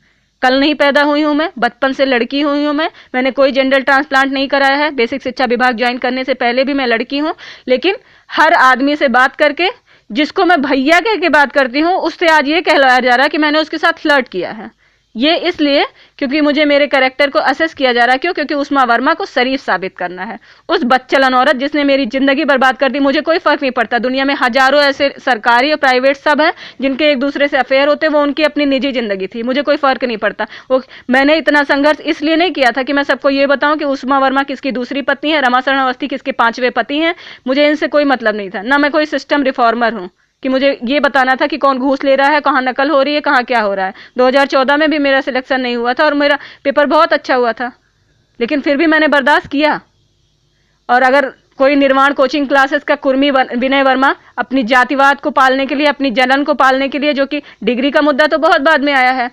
कल नहीं पैदा हुई हूँ मैं, बचपन से लड़की हुई हूँ मैं। मैंने कोई जेंडर ट्रांसप्लांट नहीं कराया है। बेसिक शिक्षा विभाग ज्वाइन करने से पहले भी मैं लड़की हूँ। लेकिन हर आदमी से बात करके, जिसको मैं भैया कह के बात करती हूँ, उससे आज ये कहलाया जा रहा है कि मैंने उसके साथ फ्लर्ट किया है। ये इसलिए क्योंकि मुझे मेरे कैरेक्टर को असेस किया जा रहा है। क्यों? क्योंकि उष्मा वर्मा को शरीफ साबित करना है। उस बच्चलन औरत जिसने मेरी जिंदगी बर्बाद कर दी, मुझे कोई फर्क नहीं पड़ता। दुनिया में हजारों ऐसे सरकारी और प्राइवेट सब हैं जिनके एक दूसरे से अफेयर होते, वो उनकी अपनी निजी जिंदगी थी, मुझे कोई फर्क नहीं पड़ता। वो मैंने इतना संघर्ष इसलिए नहीं किया था कि मैं सबको ये बताऊं कि उष्मा वर्मा किसकी दूसरी पत्नी है, रमाशरण अवस्थी किसके 5वें पति हैं। मुझे इनसे कोई मतलब नहीं था। ना मैं कोई सिस्टम रिफॉर्मर हूँ कि मुझे ये बताना था कि कौन घूस ले रहा है, कहाँ नकल हो रही है, कहाँ क्या हो रहा है। 2014 में भी मेरा सिलेक्शन नहीं हुआ था और मेरा पेपर बहुत अच्छा हुआ था, लेकिन फिर भी मैंने बर्दाश्त किया। और अगर कोई निर्माण कोचिंग क्लासेस का कुर्मी विनय वर्मा अपनी जातिवाद को पालने के लिए, अपनी जलन को पालने के लिए, जो कि डिग्री का मुद्दा तो बहुत बाद में आया है,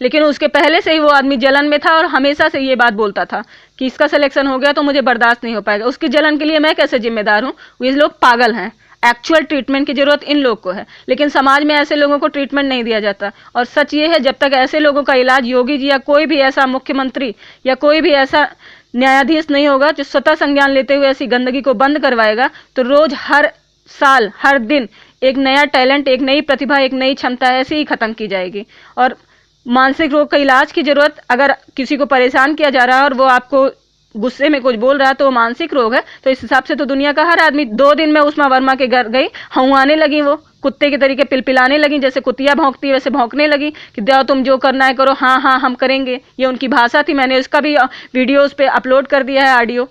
लेकिन उसके पहले से ही वो आदमी जलन में था और हमेशा से ये बात बोलता था कि इसका सिलेक्शन हो गया तो मुझे बर्दाश्त नहीं हो पाएगा। उसकी जलन के लिए मैं कैसे जिम्मेदार हूँ? ये लोग पागल हैं। एक्चुअल ट्रीटमेंट की जरूरत इन लोग को है, लेकिन समाज में ऐसे लोगों को ट्रीटमेंट नहीं दिया जाता। और सच ये है, जब तक ऐसे लोगों का इलाज योगी जी या कोई भी ऐसा मुख्यमंत्री या कोई भी ऐसा न्यायाधीश नहीं होगा जो स्वतः संज्ञान लेते हुए ऐसी गंदगी को बंद करवाएगा, तो रोज, हर साल, हर दिन एक नया टैलेंट, एक नई प्रतिभा, एक नई क्षमता ऐसे ही खत्म की जाएगी। और मानसिक रोग का इलाज की जरूरत, अगर किसी को परेशान किया जा रहा है और वो आपको गुस्से में कुछ बोल रहा है तो वो मानसिक रोग है, तो इस हिसाब से तो दुनिया का हर आदमी। 2 दिन में उष्मा वर्मा के घर गई, हंगाने लगी, वो कुत्ते के तरीके पिलपिलाने लगी, जैसे कुतिया भौंकती है वैसे भौंकने लगी कि जाओ तुम जो करना है करो, हाँ हाँ हम करेंगे। ये उनकी भाषा थी। मैंने उसका भी वीडियोस पे अपलोड कर दिया है, ऑडियो।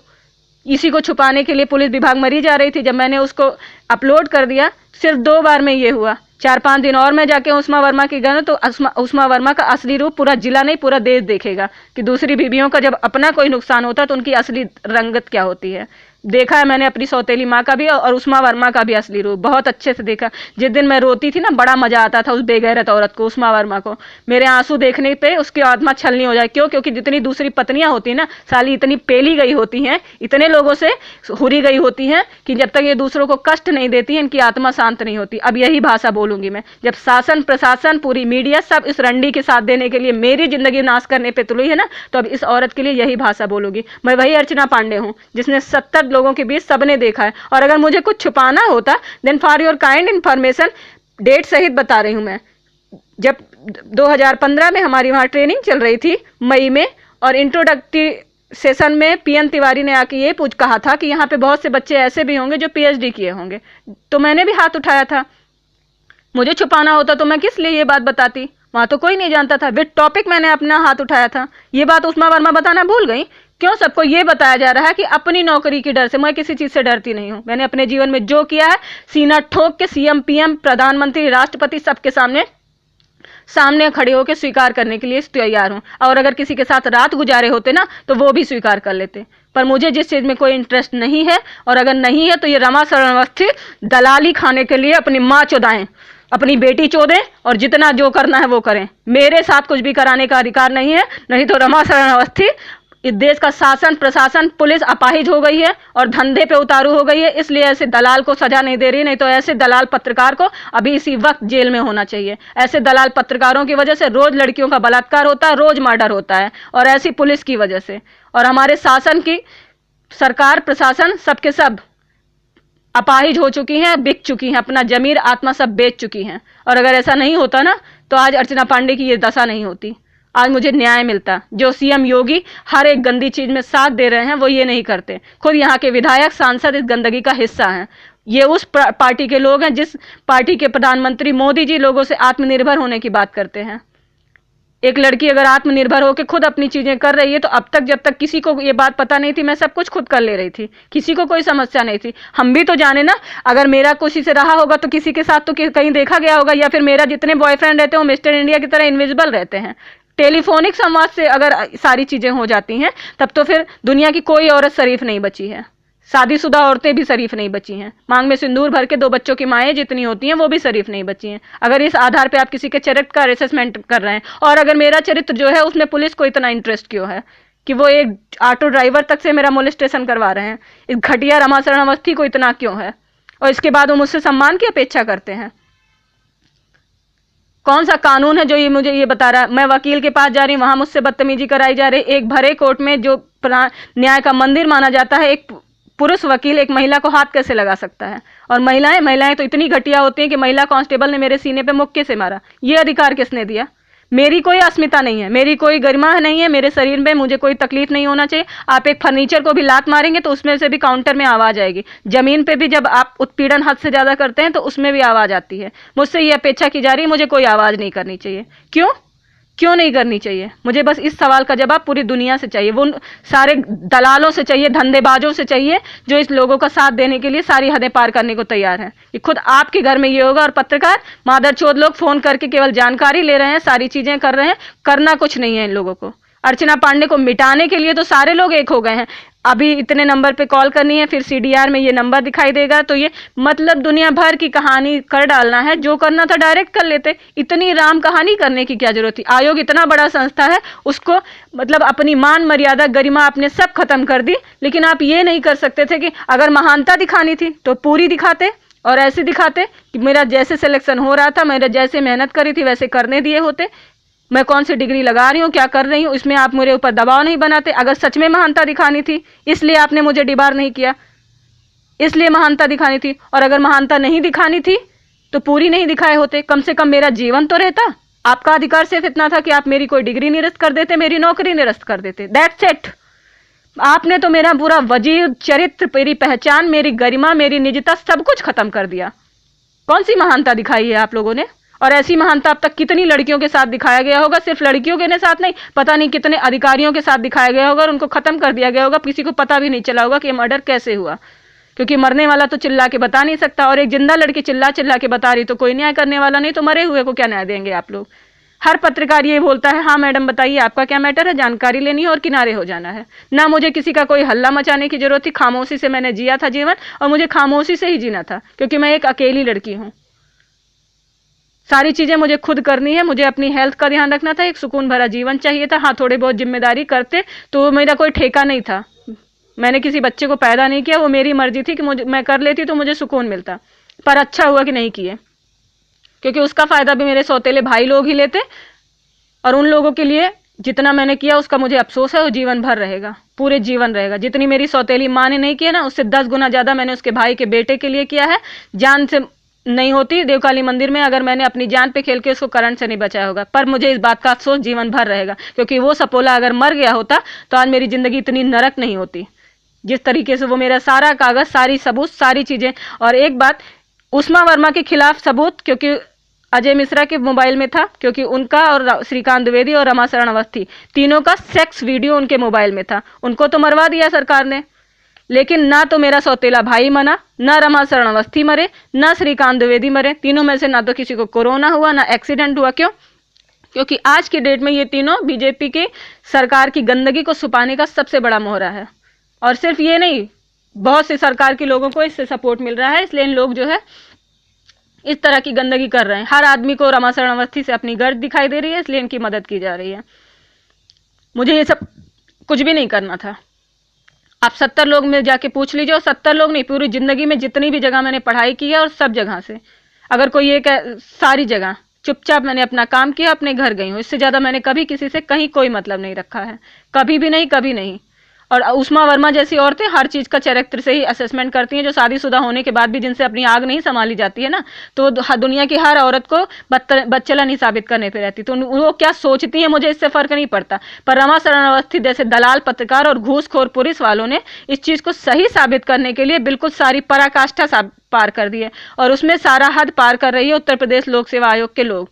इसी को छुपाने के लिए पुलिस विभाग मरी जा रही थी। जब मैंने उसको अपलोड कर दिया, सिर्फ 2 बार में ये हुआ। 4-5 दिन और मैं जाके उष्मा वर्मा के घर, तो उष्मा वर्मा का असली रूप पूरा जिला नहीं पूरा देश देखेगा कि दूसरी बीवियों का जब अपना कोई नुकसान होता है तो उनकी असली रंगत क्या होती है। देखा है मैंने अपनी सौतेली माँ का भी और उष्मा वर्मा का भी असली रूप बहुत अच्छे से देखा। जिस दिन मैं रोती थी ना, बड़ा मजा आता था उस बेगैरत औरत को, उष्मा वर्मा को। मेरे आंसू देखने पे उसकी आत्मा छलनी हो जाए। क्यों? क्योंकि जितनी दूसरी पत्नियां होती हैं ना, साली इतनी पेली गई होती हैं, इतने लोगों से हुरी गई होती हैं कि जब तक ये दूसरों को कष्ट नहीं देती है, इनकी आत्मा शांत नहीं होती। अब यही भाषा बोलूंगी मैं, जब शासन, प्रशासन, पूरी मीडिया सब इस रंडी के साथ देने के लिए मेरी जिंदगी नाश करने पे तुली है ना, तो अब इस औरत के लिए यही भाषा बोलूंगी। मैं वही अर्चना पांडे हूँ जिसने 70 लोगों के बीच सबने देखा है। और अगर मुझे कुछ छुपाना होता, then for your kind information, date सहित बता रही हूं मैं। जब 2015 में हमारी वहां ट्रेनिंग चल रही थी मई में, और इंट्रोडक्टरी सेशन में पीएन तिवारी ने आके ये कहा था कि यहाँ पे बहुत से बच्चे ऐसे भी होंगे जो पीएचडी किए होंगे, तो मैंने भी हाथ उठाया था। मुझे छुपाना होता तो मैं किस लिए ये बात बताती? वहां तो कोई नहीं जानता था। विद टॉपिक मैंने अपना हाथ उठाया था। ये बात उष्मा वर्मा बताना भूल गई। क्यों सबको ये बताया जा रहा है कि अपनी नौकरी की डर से? मैं किसी चीज से डरती नहीं हूं। मैंने अपने जीवन में जो किया है, सीना ठोक के सीएम, पीएम, प्रधानमंत्री, राष्ट्रपति सबके सामने खड़े होकर स्वीकार करने के लिए तैयार हूं। और अगर किसी के साथ रात गुजारे होते ना, तो वो भी स्वीकार कर लेते। पर मुझे जिस चीज में कोई इंटरेस्ट नहीं है, और अगर नहीं है तो ये रमाशरण अवस्थी दलाली खाने के लिए अपनी माँ चौदाएं, अपनी बेटी चोदें, और जितना जो करना है वो करें। मेरे साथ कुछ भी कराने का अधिकार नहीं है। नहीं तो रमाशरण अवस्थी, इस देश का शासन, प्रशासन, पुलिस अपाहिज हो गई है और धंधे पे उतारू हो गई है, इसलिए ऐसे दलाल को सजा नहीं दे रही। नहीं तो ऐसे दलाल पत्रकार को अभी इसी वक्त जेल में होना चाहिए। ऐसे दलाल पत्रकारों की वजह से रोज लड़कियों का बलात्कार होता है, रोज मर्डर होता है, और ऐसी पुलिस की वजह से। और हमारे शासन की, सरकार, प्रशासन, सबके सब अपाहिज हो चुकी हैं, बिक चुकी हैं, अपना जमीर, आत्मा सब बेच चुकी हैं। और अगर ऐसा नहीं होता ना, तो आज अर्चना पांडे की ये दशा नहीं होती। आज मुझे न्याय मिलता। जो सीएम योगी हर एक गंदी चीज में साथ दे रहे हैं, वो ये नहीं करते। खुद यहाँ के विधायक, सांसद इस गंदगी का हिस्सा हैं। ये उस पार्टी के लोग हैं जिस पार्टी के प्रधानमंत्री मोदी जी लोगों से आत्मनिर्भर होने की बात करते हैं। एक लड़की अगर आत्मनिर्भर होकर खुद अपनी चीजें कर रही है, तो अब तक जब तक किसी को ये बात पता नहीं थी, मैं सब कुछ खुद कर ले रही थी, किसी को कोई समस्या नहीं थी। हम भी तो जाने ना, अगर मेरा किसी से रहा होगा तो किसी के साथ तो कहीं देखा गया होगा, या फिर मेरा जितने बॉयफ्रेंड रहते हैं वो मिस्टर इंडिया की तरह इनविजिबल रहते हैं। टेलीफोनिक संवाद से अगर सारी चीजें हो जाती हैं, तब तो फिर दुनिया की कोई औरत शरीफ नहीं बची है। शादीशुदा औरतें भी शरीफ नहीं बची हैं। मांग में सिंदूर भर के 2 बच्चों की माएँ जितनी होती हैं, वो भी शरीफ नहीं बची हैं। अगर इस आधार पे आप किसी के चरित्र का असेसमेंट कर रहे हैं, और अगर मेरा चरित्र जो है उसमें पुलिस को इतना इंटरेस्ट क्यों है कि वो एक ऑटो ड्राइवर तक से मेरा मोलेस्टेशन करवा रहे हैं, इस घटिया रमाशरण अवस्थी को इतना क्यों है? और इसके बाद वो मुझसे सम्मान की अपेक्षा करते हैं। कौन सा कानून है जो ये मुझे ये बता रहा है? मैं वकील के पास जा रही हूँ, वहां मुझसे बदतमीजी कराई जा रही। एक भरे कोर्ट में जो न्याय का मंदिर माना जाता है, एक पुरुष वकील एक महिला को हाथ कैसे लगा सकता है? और महिलाएं महिलाएं तो इतनी घटिया होती हैं कि महिला कांस्टेबल ने मेरे सीने पे मुक्के से मारा। ये अधिकार किसने दिया? मेरी कोई अस्मिता नहीं है, मेरी कोई गरिमा नहीं है, मेरे शरीर में मुझे कोई तकलीफ नहीं होना चाहिए। आप एक फर्नीचर को भी लात मारेंगे तो उसमें से भी काउंटर में आवाज आएगी। जमीन पे भी जब आप उत्पीड़न हद से ज्यादा करते हैं तो उसमें भी आवाज आती है। मुझसे ये अपेक्षा की जा रही है मुझे कोई आवाज नहीं करनी चाहिए। क्यों क्यों नहीं करनी चाहिए? मुझे बस इस सवाल का जवाब पूरी दुनिया से चाहिए, वो सारे दलालों से चाहिए, धंधेबाजों से चाहिए जो इस लोगों का साथ देने के लिए सारी हदें पार करने को तैयार हैं। कि खुद आपके घर में ये होगा और पत्रकार मादरचोद लोग फोन करके केवल जानकारी ले रहे हैं, सारी चीजें कर रहे हैं, करना कुछ नहीं है इन लोगों को। अर्चना पांडे को मिटाने के लिए तो सारे लोग एक हो गए हैं। अभी इतने नंबर पे कॉल करनी है, फिर सीडीआर में ये नंबर दिखाई देगा, तो ये मतलब दुनिया भर की कहानी कर डालना है। जो करना था डायरेक्ट कर लेते, इतनी राम कहानी करने की क्या जरूरत थी? आयोग इतना बड़ा संस्था है, उसको मतलब अपनी मान मर्यादा गरिमा आपने सब खत्म कर दी। लेकिन आप ये नहीं कर सकते थे कि अगर महानता दिखानी थी तो पूरी दिखाते, और ऐसे दिखाते कि मेरा जैसे सिलेक्शन हो रहा था, मैंने जैसे मेहनत करी थी वैसे करने दिए होते। मैं कौन सी डिग्री लगा रही हूँ, क्या कर रही हूँ, इसमें आप मेरे ऊपर दबाव नहीं बनाते। अगर सच में महानता दिखानी थी, इसलिए आपने मुझे डिबार नहीं किया, इसलिए महानता दिखानी थी। और अगर महानता नहीं दिखानी थी तो पूरी नहीं दिखाए होते, कम से कम मेरा जीवन तो रहता। आपका अधिकार सिर्फ इतना था कि आप मेरी कोई डिग्री निरस्त कर देते, मेरी नौकरी निरस्त कर देते, दैट्स इट। आपने तो मेरा पूरा वजीर, चरित्र, मेरी पहचान, मेरी गरिमा, मेरी निजता, सब कुछ खत्म कर दिया। कौन सी महानता दिखाई है आप लोगों ने? और ऐसी महानता अब तक कितनी लड़कियों के साथ दिखाया गया होगा? सिर्फ लड़कियों के साथ नहीं, पता नहीं कितने अधिकारियों के साथ दिखाया गया होगा और उनको खत्म कर दिया गया होगा। किसी को पता भी नहीं चला होगा कि मर्डर कैसे हुआ, क्योंकि मरने वाला तो चिल्ला के बता नहीं सकता, और एक जिंदा लड़की चिल्ला चिल्ला के बता रही तो कोई न्याय करने वाला नहीं, तो मरे हुए को क्या न्याय देंगे आप लोग? हर पत्रकार ये बोलता है, हाँ मैडम बताइए आपका क्या मैटर है, जानकारी लेनी है और किनारे हो जाना है। ना मुझे किसी का कोई हल्ला मचाने की जरूरत थी, खामोशी से मैंने जिया था जीवन, और मुझे खामोशी से ही जीना था, क्योंकि मैं एक अकेली लड़की हूँ। सारी चीजें मुझे खुद करनी है, मुझे अपनी हेल्थ का ध्यान रखना था, एक सुकून भरा जीवन चाहिए था। हाँ, थोड़ी बहुत जिम्मेदारी करते तो मेरा कोई ठेका नहीं था, मैंने किसी बच्चे को पैदा नहीं किया, वो मेरी मर्जी थी कि मुझे मैं कर लेती तो मुझे सुकून मिलता। पर अच्छा हुआ कि नहीं किए, क्योंकि उसका फायदा भी मेरे सौतेले भाई लोग ही लेते, और उन लोगों के लिए जितना मैंने किया उसका मुझे अफसोस है, वो जीवन भर रहेगा, पूरे जीवन रहेगा। जितनी मेरी सौतेली माँ ने नहीं किया ना, उससे 10 गुना ज्यादा मैंने उसके भाई के बेटे के लिए किया है। जान से नहीं होती देवकाली मंदिर में, अगर मैंने अपनी जान पे खेल के उसको करंट से नहीं बचाया होगा, पर मुझे इस बात का अफसोस जीवन भर रहेगा, क्योंकि वो सपोला अगर मर गया होता तो आज मेरी जिंदगी इतनी नरक नहीं होती। जिस तरीके से वो मेरा सारा कागज, सारी सबूत, सारी चीजें। और एक बात, उष्मा वर्मा के खिलाफ सबूत क्योंकि अजय मिश्रा के मोबाइल में था, क्योंकि उनका और श्रीकांत द्विवेदी और रमाशरण अवस्थी तीनों का सेक्स वीडियो उनके मोबाइल में था। उनको तो मरवा दिया सरकार ने, लेकिन ना तो मेरा सौतेला भाई मना, ना रमाशरण अवस्थी मरे, ना श्रीकांत द्विवेदी मरे। तीनों में से ना तो किसी को कोरोना हुआ, ना एक्सीडेंट हुआ। क्यों? क्योंकि आज की डेट में ये तीनों बीजेपी की सरकार की गंदगी को छुपाने का सबसे बड़ा मोहरा है। और सिर्फ ये नहीं, बहुत से सरकार के लोगों को इससे सपोर्ट मिल रहा है, इसलिए इन लोग जो है इस तरह की गंदगी कर रहे हैं। हर आदमी को रमाशरण अवस्थी से अपनी गर्ज दिखाई दे रही है, इसलिए इनकी मदद की जा रही है। मुझे ये सब कुछ भी नहीं करना था। आप 70 लोग में जाके पूछ लीजिए, और 70 लोग नहीं, पूरी जिंदगी में जितनी भी जगह मैंने पढ़ाई की है और सब जगह से, अगर कोई ये सारी जगह चुपचाप मैंने अपना काम किया, अपने घर गई हूँ। इससे ज्यादा मैंने कभी किसी से कहीं कोई मतलब नहीं रखा है, कभी भी नहीं, कभी नहीं। और उष्मा वर्मा जैसी औरतें हर चीज का चरित्र से ही असेसमेंट करती हैं, जो शादीशुदा होने के बाद भी जिनसे अपनी आग नहीं संभाली जाती है ना, तो दुनिया की हर औरत को बच्चेला नहीं साबित करने पे रहती। तो वो क्या सोचती है मुझे इससे फर्क नहीं पड़ता, पर रमाशरण अवस्थी जैसे दलाल पत्रकार और घूसखोर पुलिस वालों ने इस चीज को सही साबित करने के लिए बिल्कुल सारी पराकाष्ठा पार कर दी है, और उसमें सारा हद पार कर रही है उत्तर प्रदेश लोक सेवा आयोग के लोग,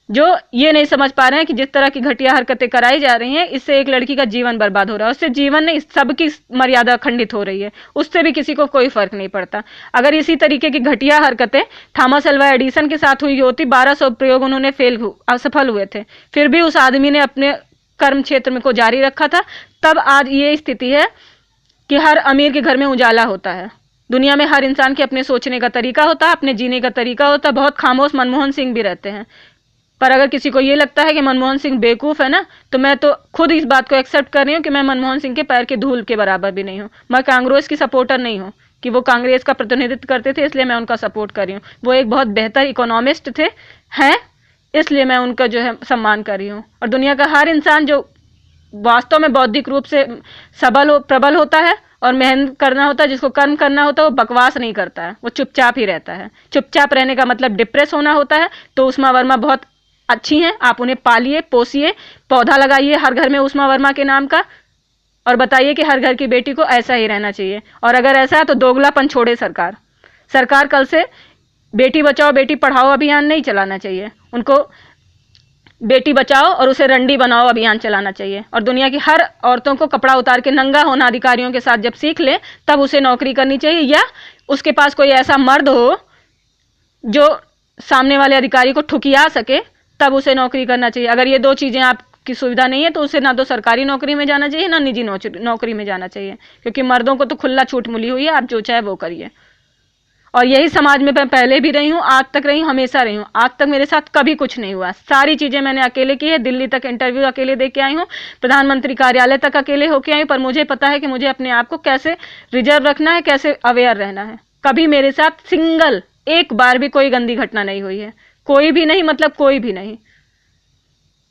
जो ये नहीं समझ पा रहे हैं कि जिस तरह की घटिया हरकतें कराई जा रही हैं, इससे एक लड़की का जीवन बर्बाद हो रहा है। उससे जीवन नहीं, सबकी मर्यादा खंडित हो रही है, उससे भी किसी को कोई फर्क नहीं पड़ता। अगर इसी तरीके की घटिया हरकतें थॉमस अल्वा एडिसन के साथ हुई होती, 1200 प्रयोग उन्होंने असफल हुए थे, फिर भी उस आदमी ने अपने कर्म क्षेत्र में को जारी रखा था, तब आज ये स्थिति है कि हर अमीर के घर में उजाला होता है। दुनिया में हर इंसान के अपने सोचने का तरीका होता है, अपने जीने का तरीका होता है। बहुत खामोश मनमोहन सिंह भी रहते हैं, पर अगर किसी को ये लगता है कि मनमोहन सिंह बेवकूफ है ना, तो मैं तो खुद इस बात को एक्सेप्ट कर रही हूँ कि मैं मनमोहन सिंह के पैर के धूल के बराबर भी नहीं हूँ। मैं कांग्रेस की सपोर्टर नहीं हूँ, कि वो कांग्रेस का प्रतिनिधित्व करते थे, इसलिए मैं उनका सपोर्ट कर रही हूँ। वो एक बहुत बेहतर इकोनॉमिस्ट थे, हैं, इसलिए मैं उनका जो है सम्मान कर रही हूँ। और दुनिया का हर इंसान जो वास्तव में बौद्धिक रूप से प्रबल होता है और मेहनत करना होता है, जिसको कर्म करना होता है, वो बकवास नहीं करता है, वो चुपचाप ही रहता है। चुपचाप रहने का मतलब डिप्रेस होना होता है। तो उष्मा वर्मा बहुत अच्छी हैं, आप उन्हें पालिए, पोसिए, पौधा लगाइए हर घर में उष्मा वर्मा के नाम का, और बताइए कि हर घर की बेटी को ऐसा ही रहना चाहिए। और अगर ऐसा है तो दोगलापन छोड़े सरकार कल से बेटी बचाओ बेटी पढ़ाओ अभियान नहीं चलाना चाहिए, उनको बेटी बचाओ और उसे रंडी बनाओ अभियान चलाना चाहिए। और दुनिया की हर औरतों को कपड़ा उतार के नंगा होना अधिकारियों के साथ जब सीख ले, तब उसे नौकरी करनी चाहिए, या उसके पास कोई ऐसा मर्द हो जो सामने वाले अधिकारी को ठुकिया सके, तब उसे नौकरी करना चाहिए। अगर ये दो चीज़ें आपकी सुविधा नहीं है तो उसे ना तो सरकारी नौकरी में जाना चाहिए, ना निजी नौकरी में जाना चाहिए, क्योंकि मर्दों को तो खुला छूट मिली हुई है, आप जो चाहे वो करिए। और यही समाज में मैं पहले भी रही हूँ, आज तक रही हूँ, हमेशा रही हूँ। आज तक मेरे साथ कभी कुछ नहीं हुआ, सारी चीज़ें मैंने अकेले की है। दिल्ली तक इंटरव्यू अकेले दे के आई हूँ, प्रधानमंत्री कार्यालय तक अकेले होके आई हूँ, पर मुझे पता है कि मुझे अपने आप को कैसे रिजर्व रखना है, कैसे अवेयर रहना है। कभी मेरे साथ सिंगल एक बार भी कोई गंदी घटना नहीं हुई है, कोई भी नहीं, मतलब कोई भी नहीं,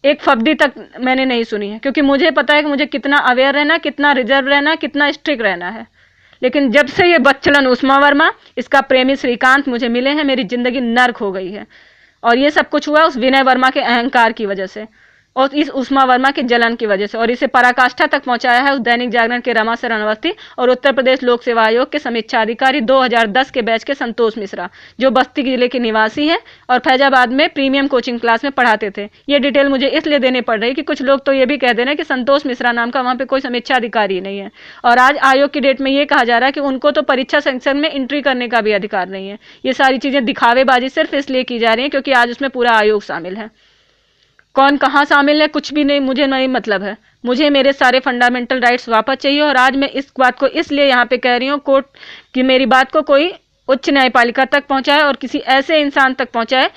एक फब्दी तक मैंने नहीं सुनी है, क्योंकि मुझे पता है कि मुझे कितना अवेयर रहना, कितना रिजर्व रहना, कितना स्ट्रिक्ट रहना है। लेकिन जब से ये बच्चलन उष्मा वर्मा, इसका प्रेमी श्रीकांत मुझे मिले हैं, मेरी जिंदगी नर्क हो गई है। और ये सब कुछ हुआ उस विनय वर्मा के अहंकार की वजह से, और इस उष्मा वर्मा के जलन की वजह से, और इसे पराकाष्ठा तक पहुंचाया है उस दैनिक जागरण के रमाशरण अवस्थी और उत्तर प्रदेश लोक सेवा आयोग के समीक्षा अधिकारी 2010 के बैच के संतोष मिश्रा, जो बस्ती जिले के निवासी हैं और फैजाबाद में प्रीमियम कोचिंग क्लास में पढ़ाते थे। ये डिटेल मुझे इसलिए देने पड़ रही कि कुछ लोग तो ये भी कह दे रहे हैं कि संतोष मिश्रा नाम का वहाँ पे कोई समीक्षा अधिकारी नहीं है, और आज आयोग की डेट में ये कहा जा रहा है कि उनको तो परीक्षा सेक्शन में एंट्री करने का भी अधिकार नहीं है। ये सारी चीज़ें दिखावेबाजी सिर्फ इसलिए की जा रही है क्योंकि आज उसमें पूरा आयोग शामिल है। कौन कहाँ शामिल है कुछ भी नहीं, मुझे नहीं मतलब है। मुझे मेरे सारे फंडामेंटल राइट्स वापस चाहिए, और आज मैं इस बात को इसलिए यहाँ पे कह रही हूँ कोर्ट कि मेरी बात को कोई उच्च न्यायपालिका तक पहुँचाए और किसी ऐसे इंसान तक पहुँचाए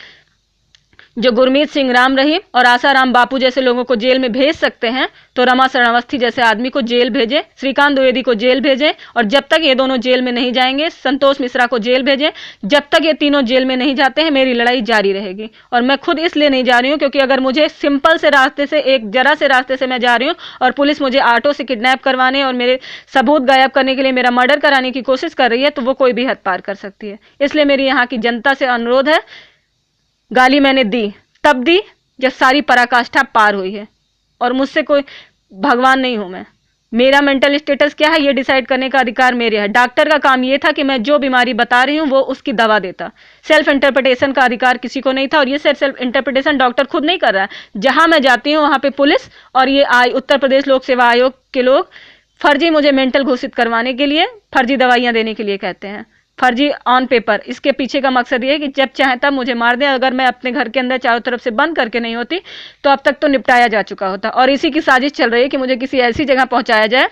जो गुरमीत सिंह राम रहीम और आसाराम बापू जैसे लोगों को जेल में भेज सकते हैं, तो रमा शरणावस्थी जैसे आदमी को जेल भेजें, श्रीकांत द्विवेदी को जेल भेजें, और जब तक ये दोनों जेल में नहीं जाएंगे, संतोष मिश्रा को जेल भेजें, जब तक ये तीनों जेल में नहीं जाते हैं, मेरी लड़ाई जारी रहेगी। और मैं खुद इसलिए नहीं जा रही हूँ क्योंकि अगर मुझे सिंपल से रास्ते से, एक जरा से रास्ते से मैं जा रही हूँ और पुलिस मुझे ऑटो से किडनैप करवाने और मेरे सबूत गायब करने के लिए मेरा मर्डर कराने की कोशिश कर रही है, तो वो कोई भी हद पार कर सकती है। इसलिए मेरी यहाँ की जनता से अनुरोध है, गाली मैंने दी तब दी जब सारी पराकाष्ठा पार हुई है, और मुझसे कोई भगवान नहीं हूं मैं। मेरा मेंटल स्टेटस क्या है ये डिसाइड करने का अधिकार मेरे है। डॉक्टर का काम ये था कि मैं जो बीमारी बता रही हूँ वो उसकी दवा देता। सेल्फ इंटरप्रिटेशन का अधिकार किसी को नहीं था, और ये सेल्फ इंटरप्रिटेशन डॉक्टर खुद नहीं कर रहा है। जहां मैं जाती हूँ वहां पे पुलिस और ये उत्तर प्रदेश लोक सेवा आयोग के लोग फर्जी मुझे मेंटल घोषित करवाने के लिए, फर्जी दवाइयां देने के लिए कहते हैं, फर्जी ऑन पेपर। इसके पीछे का मकसद ये है कि जब चाहे तब मुझे मार दे। अगर मैं अपने घर के अंदर चारों तरफ से बंद करके नहीं होती तो अब तक तो निपटाया जा चुका होता। और इसी की साजिश चल रही है कि मुझे किसी ऐसी जगह पहुंचाया जाए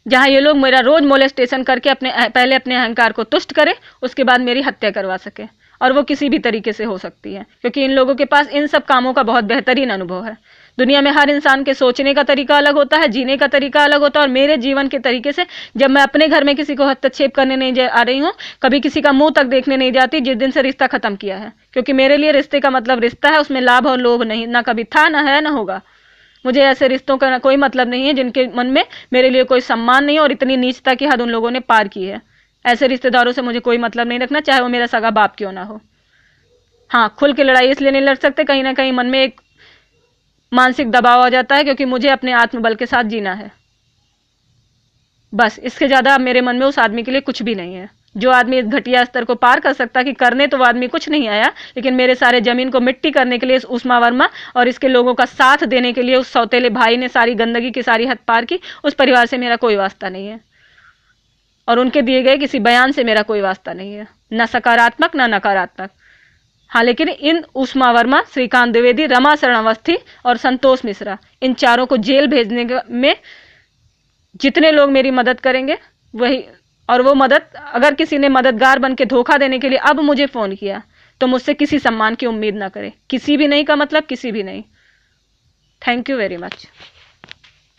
जहां ये लोग मेरा रोज मोलेस्टेशन करके पहले अपने अहंकार को तुष्ट करे, उसके बाद मेरी हत्या करवा सके। और वो किसी भी तरीके से हो सकती है, क्योंकि इन लोगों के पास इन सब कामों का बहुत बेहतरीन अनुभव है। दुनिया में हर इंसान के सोचने का तरीका अलग होता है, जीने का तरीका अलग होता है, और मेरे जीवन के तरीके से जब मैं अपने घर में किसी को हस्तक्षेप करने नहीं आ रही हूँ, कभी किसी का मुंह तक देखने नहीं जाती, जिस दिन से रिश्ता खत्म किया है। क्योंकि मेरे लिए रिश्ते का मतलब रिश्ता है, उसमें लाभ और लोभ नहीं, ना कभी था, ना है, ना होगा। मुझे ऐसे रिश्तों का कोई मतलब नहीं है जिनके मन में मेरे लिए कोई सम्मान नहीं, और इतनी नीचता की हद उन लोगों ने पार की है। ऐसे रिश्तेदारों से मुझे कोई मतलब नहीं रखना, चाहे वो मेरा सगा बाप क्यों ना हो। हाँ, खुल के लड़ाई इसलिए नहीं लड़ सकते, कहीं ना कहीं मन में एक मानसिक दबाव आ जाता है, क्योंकि मुझे अपने आत्मबल के साथ जीना है। बस इसके ज़्यादा मेरे मन में उस आदमी के लिए कुछ भी नहीं है। जो आदमी इस घटिया स्तर को पार कर सकता, कि करने तो वो आदमी कुछ नहीं आया, लेकिन मेरे सारे जमीन को मिट्टी करने के लिए इस उष्मा वर्मा और इसके लोगों का साथ देने के लिए उस सौतेले भाई ने सारी गंदगी की सारी हद पार की, उस परिवार से मेरा कोई वास्ता नहीं है, और उनके दिए गए किसी बयान से मेरा कोई वास्ता नहीं है, न सकारात्मक न नकारात्मक। हाँ, लेकिन इन उष्मा वर्मा, श्रीकांत द्विवेदी, रमा शरणावस्थी और संतोष मिश्रा, इन चारों को जेल भेजने में जितने लोग मेरी मदद करेंगे वही, और वो मदद, अगर किसी ने मददगार बन के धोखा देने के लिए अब मुझे फ़ोन किया तो मुझसे किसी सम्मान की उम्मीद ना करे। किसी भी नहीं का मतलब किसी भी नहीं। Thank you very much.